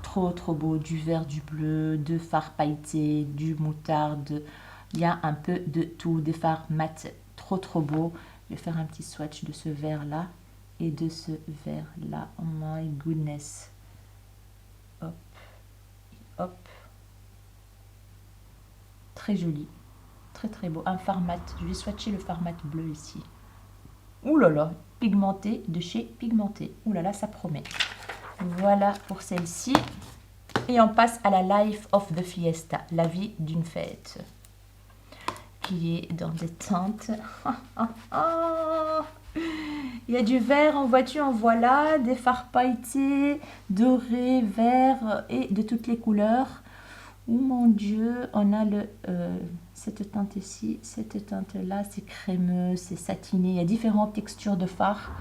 trop trop beau. Du vert, du bleu, 2 fards pailletés, du moutarde. Il y a un peu de tout, des fards mat. Trop trop beau. Je vais faire un petit swatch de ce vert-là et de ce vert-là. Oh my goodness. Hop, hop. Très joli, très très beau. Un fard mat, je vais swatcher le fard mat bleu ici. Ouh là là, pigmenté de chez Pigmenté. Ouh là là, ça promet. Voilà pour celle-ci. Et on passe à la Life of the Fiesta, la vie d'une fête. Qui est dans des teintes. Il y a du vert, en vois-tu, en voilà, des fards pailletés, dorés, verts et de toutes les couleurs. Oh mon Dieu, on a cette teinte ici, cette teinte-là, c'est crémeux, c'est satiné. Il y a différentes textures de fard.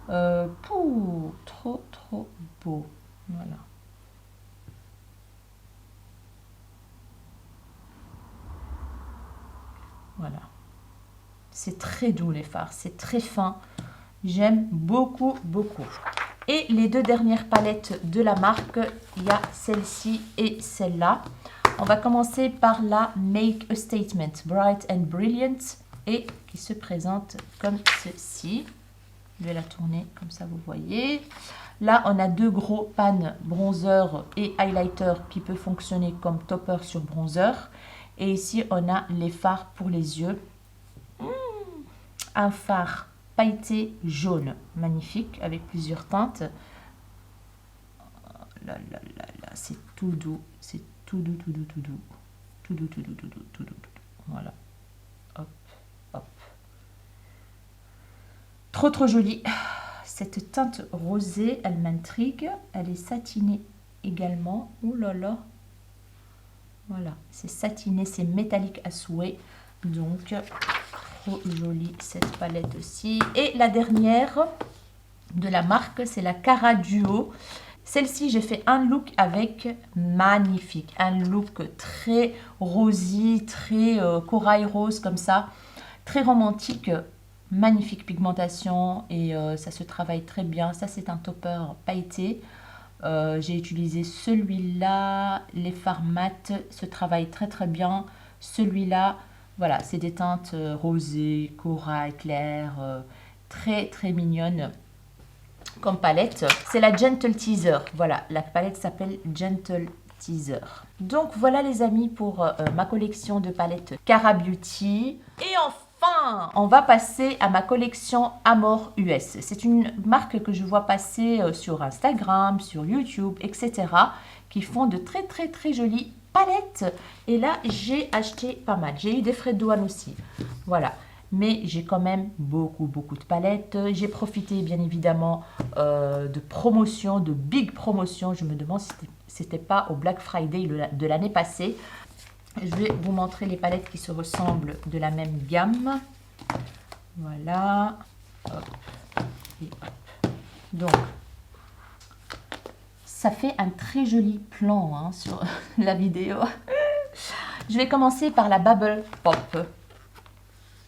Trop, trop beau. Voilà. Voilà. C'est très doux les fards, c'est très fin. J'aime beaucoup, beaucoup. Et les 2 dernières palettes de la marque, il y a celle-ci et celle-là. On va commencer par la Make a Statement Bright and Brilliant et qui se présente comme ceci. Je vais la tourner comme ça, vous voyez. Là, on a 2 gros pans bronzer et highlighter qui peut fonctionner comme topper sur bronzer. Et ici, on a les fards pour les yeux. Un fard pailleté jaune, magnifique, avec plusieurs teintes. Oh là là là là, c'est tout doux, c'est tout doux, tout doux, tout doux. Tout doux, tout doux, tout doux, tout doux, tout doux. Voilà. Hop, hop. Trop, trop jolie. Cette teinte rosée, elle m'intrigue. Elle est satinée également. Ouh là là. Voilà, c'est satiné, c'est métallique à souhait. Donc, trop jolie cette palette aussi. Et la dernière de la marque, c'est la Cara Duo. Celle-ci, j'ai fait un look avec magnifique. Un look très rosy, très corail rose comme ça. Très romantique, magnifique pigmentation et ça se travaille très bien. Ça, c'est un topper pailleté. J'ai utilisé celui-là. Les fards mat se travaillent très très bien. Celui-là, voilà, c'est des teintes rosées, corail, clair, très très mignonnes. Comme palette, c'est la Gentle Teaser. Voilà, la palette s'appelle Gentle teaser. Donc voilà les amis pour ma collection de palettes Cara Beauty. Et enfin, on va passer à ma collection Amor US. C'est une marque que je vois passer sur Instagram, sur YouTube, etc. qui font de très jolies palettes. Et là, j'ai acheté pas mal. J'ai eu des frais de douane aussi. Voilà. Mais j'ai quand même beaucoup de palettes. J'ai profité bien évidemment de promotions, de big promotions. Je me demande si c'était pas au Black Friday de l'année passée. Je vais vous montrer les palettes qui se ressemblent de la même gamme. Voilà. Hop. Et hop. Donc, ça fait un très joli plan hein, sur la vidéo. Je vais commencer par la Bubble Pop,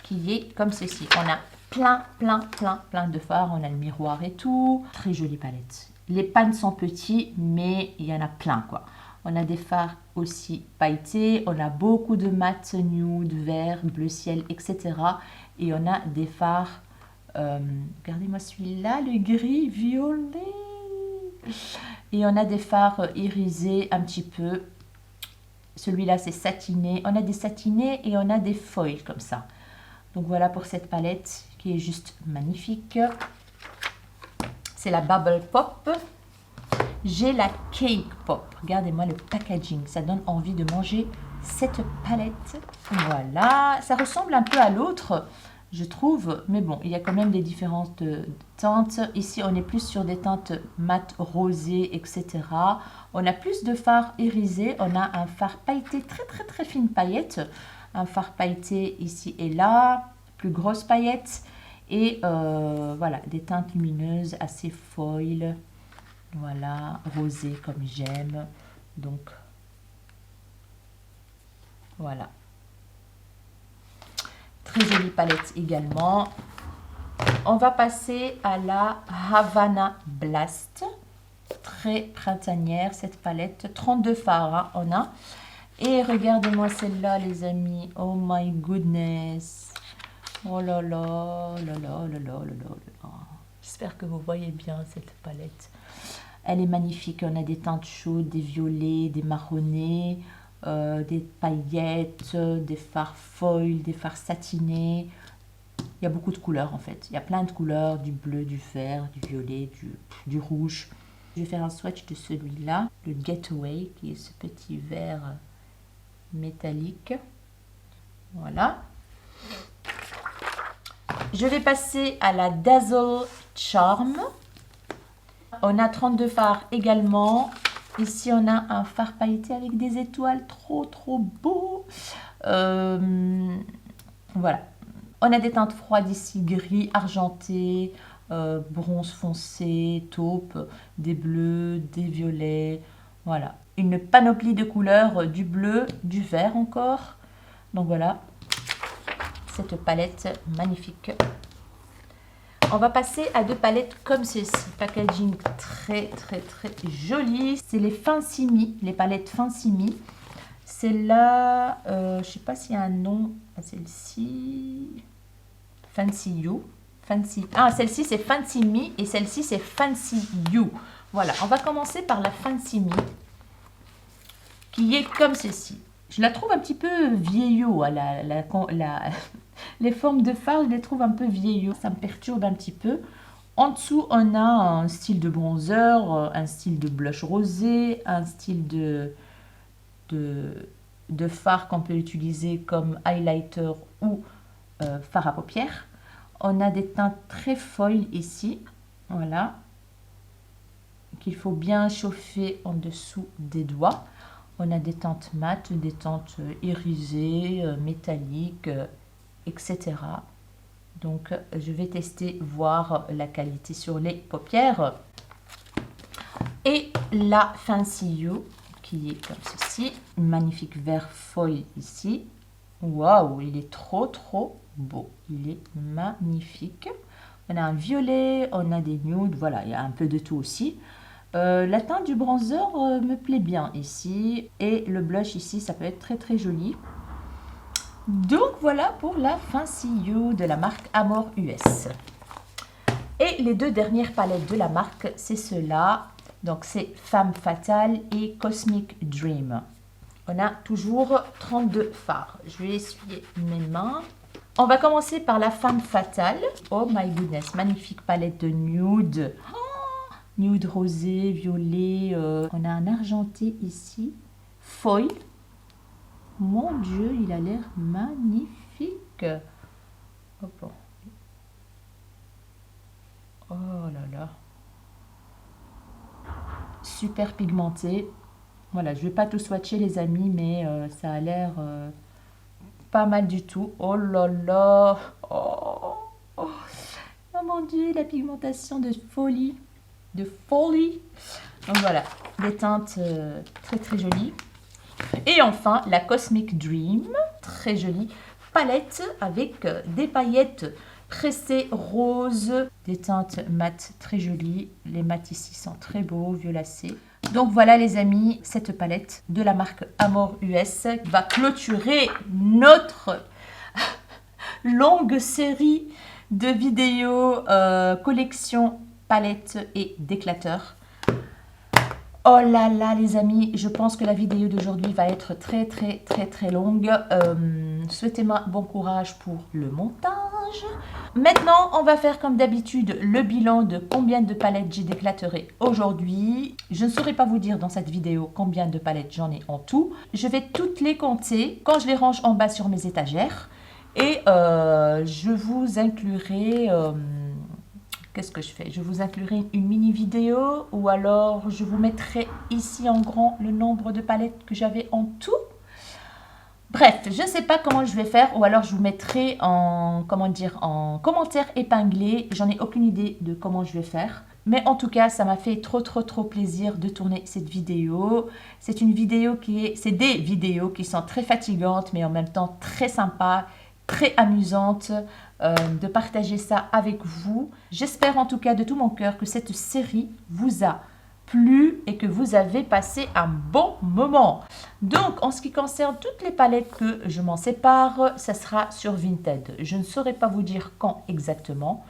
qui est comme ceci. On a plein de fards. On a le miroir et tout. Très jolie palette. Les pans sont petits, mais il y en a plein, quoi. On a des fards aussi pailletés. On a beaucoup de mat, nude, vert, bleu ciel, etc. Et on a des fards... regardez-moi celui-là, le gris violet. Et on a des fards irisés un petit peu. Celui-là, c'est satiné. On a des satinés et on a des foils comme ça. Donc voilà pour cette palette qui est juste magnifique. C'est la Bubble Pop. J'ai la Cake Pop. Regardez-moi le packaging. Ça donne envie de manger cette palette. Voilà. Ça ressemble un peu à l'autre, je trouve. Mais bon, il y a quand même des différentes teintes. Ici, on est plus sur des teintes mat, rosées, etc. On a plus de fards irisés. On a un fard pailleté, très fine paillette. Un fard pailleté ici et là, plus grosse paillette et voilà, des teintes lumineuses assez foil, voilà, rosé comme j'aime, donc voilà. Très jolie palette également. On va passer à la Havana Blast, très printanière cette palette, 32 fards hein, on a. Et regardez-moi celle-là, les amis. Oh my goodness. Oh là là, là là, là là, là là. J'espère que vous voyez bien cette palette. Elle est magnifique. On a des teintes chaudes, des violets, des marronnés, des paillettes, des fards foil, des fards satinés. Il y a beaucoup de couleurs en fait. Il y a plein de couleurs, du bleu, du vert, du violet, du rouge. Je vais faire un swatch de celui-là, le Getaway, qui est ce petit vert métallique. Voilà. Je vais passer à la Dazzle Charm. On a 32 fards également. Ici, on a un fard pailleté avec des étoiles trop beau. Voilà. On a des teintes froides ici, gris, argenté, bronze foncé, taupe, des bleus, des violets. Voilà. Une panoplie de couleurs, du bleu, du vert encore. Donc voilà, cette palette magnifique. On va passer à deux palettes comme ceci. Packaging très joli. C'est les Fancy Me, les palettes Fancy Me. Celle-là, je ne sais pas s'il y a un nom à celle-ci. Fancy You. Fancy. Ah, celle-ci c'est Fancy Me et celle-ci c'est Fancy You. Voilà, on va commencer par la Fancy Me, qui est comme ceci. Je la trouve un petit peu vieillot. Les formes de fard, je les trouve un peu vieillot. Ça me perturbe un petit peu. En dessous, on a un style de bronzer, un style de blush rosé, un style de fard qu'on peut utiliser comme highlighter ou fard à paupières. On a des teintes très foil ici. Voilà. Qu'il faut bien chauffer en dessous des doigts. On a des teintes mates, des teintes irisées, métalliques, etc. Donc, je vais tester, voir la qualité sur les paupières. Et la Fancy You, qui est comme ceci. Magnifique vert foil ici. Waouh, il est trop beau. Il est magnifique. On a un violet, on a des nudes. Voilà, il y a un peu de tout aussi. La teinte du bronzer me plaît bien ici. Et le blush ici, ça peut être très joli. Donc voilà pour la Fancy You de la marque Amor US. Et les deux dernières palettes de la marque, c'est ceux-là. Donc c'est Femme Fatale et Cosmic Dream. On a toujours 32 fards. Je vais essuyer mes mains. On va commencer par la Femme Fatale. Oh my goodness, magnifique palette de nude. Oh, nude rosé, violet. On a un argenté ici. Foil. Mon Dieu, il a l'air magnifique. Oh, bon. Oh là là. Super pigmenté. Voilà, je ne vais pas tout swatcher les amis, mais ça a l'air pas mal du tout. Oh là là. Oh, oh. Oh mon Dieu, la pigmentation de folie. De folie. Donc voilà, des teintes très très jolies. Et enfin, la Cosmic Dream, très jolie palette avec des paillettes pressées roses, des teintes mat très jolies. Les mats ici sont très beaux, violacés. Donc voilà les amis, cette palette de la marque Amor US va clôturer notre longue série de vidéos collection palettes et d'éclateurs. Oh là là les amis, je pense que la vidéo d'aujourd'hui va être très très très très longue. Souhaitez-moi bon courage pour le montage. Maintenant, on va faire comme d'habitude le bilan de combien de palettes j'ai déclaterées aujourd'hui. Je ne saurais pas vous dire dans cette vidéo combien de palettes j'en ai en tout. Je vais toutes les compter quand je les range en bas sur mes étagères. Et je vous inclurai... qu'est-ce que je fais? Je vous inclurai une mini vidéo ou alors je vous mettrai ici en grand le nombre de palettes que j'avais en tout. Bref, je ne sais pas comment je vais faire ou alors je vous mettrai en, comment dire, en commentaire épinglé. J'en ai aucune idée de comment je vais faire. Mais en tout cas, ça m'a fait trop plaisir de tourner cette vidéo. C'est une vidéo c'est des vidéos qui sont très fatigantes mais en même temps très sympas, très amusantes. De partager ça avec vous. J'espère en tout cas de tout mon cœur que cette série vous a plu et que vous avez passé un bon moment. Donc en ce qui concerne toutes les palettes que je m'en sépare, ça sera sur Vinted. Je ne saurais pas vous dire quand exactement,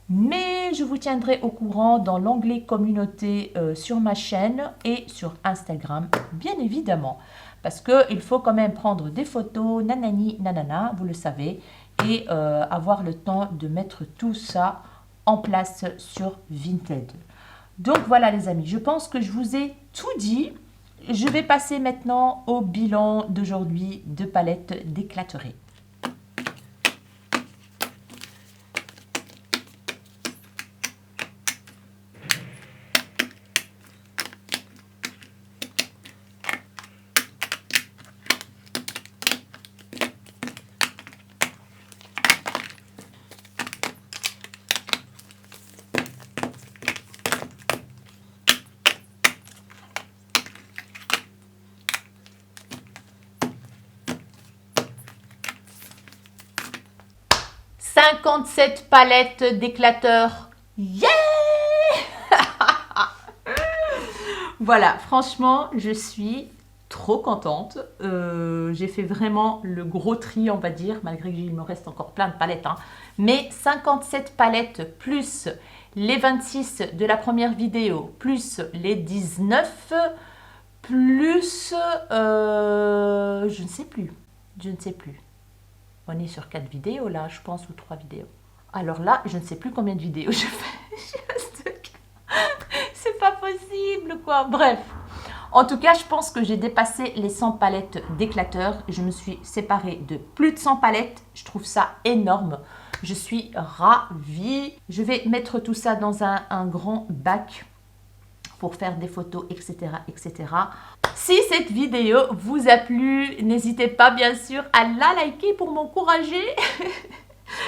mais je vous tiendrai au courant dans l'onglet communauté sur ma chaîne et sur Instagram, bien évidemment. Parce qu'il faut quand même prendre des photos, nanani, nanana, vous le savez, et avoir le temps de mettre tout ça en place sur Vinted. Donc voilà les amis, je pense que je vous ai tout dit. Je vais passer maintenant au bilan d'aujourd'hui de palettes déclaterées. « 57 palettes d'éclateurs. Yeah !» Voilà, franchement, je suis trop contente. J'ai fait vraiment le gros tri, on va dire, malgré qu'il me reste encore plein de palettes. Hein. Mais 57 palettes plus les 26 de la première vidéo, plus les 19, plus... je ne sais plus. Je ne sais plus. On est sur 4 vidéos là, je pense, ou 3 vidéos. Alors là, je ne sais plus combien de vidéos je fais. C'est pas possible, quoi. Bref. En tout cas, je pense que j'ai dépassé les 100 palettes d'éclateurs. Je me suis séparée de plus de 100 palettes. Je trouve ça énorme. Je suis ravie. Je vais mettre tout ça dans un grand bac pour faire des photos, etc., etc. Si cette vidéo vous a plu, n'hésitez pas bien sûr à la liker pour m'encourager.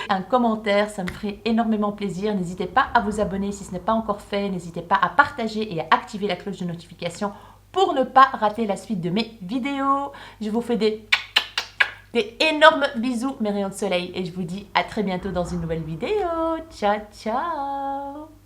Un commentaire, ça me ferait énormément plaisir. N'hésitez pas à vous abonner si ce n'est pas encore fait. N'hésitez pas à partager et à activer la cloche de notification pour ne pas rater la suite de mes vidéos. Je vous fais des énormes bisous, mes rayons de soleil. Et je vous dis à très bientôt dans une nouvelle vidéo. Ciao, ciao!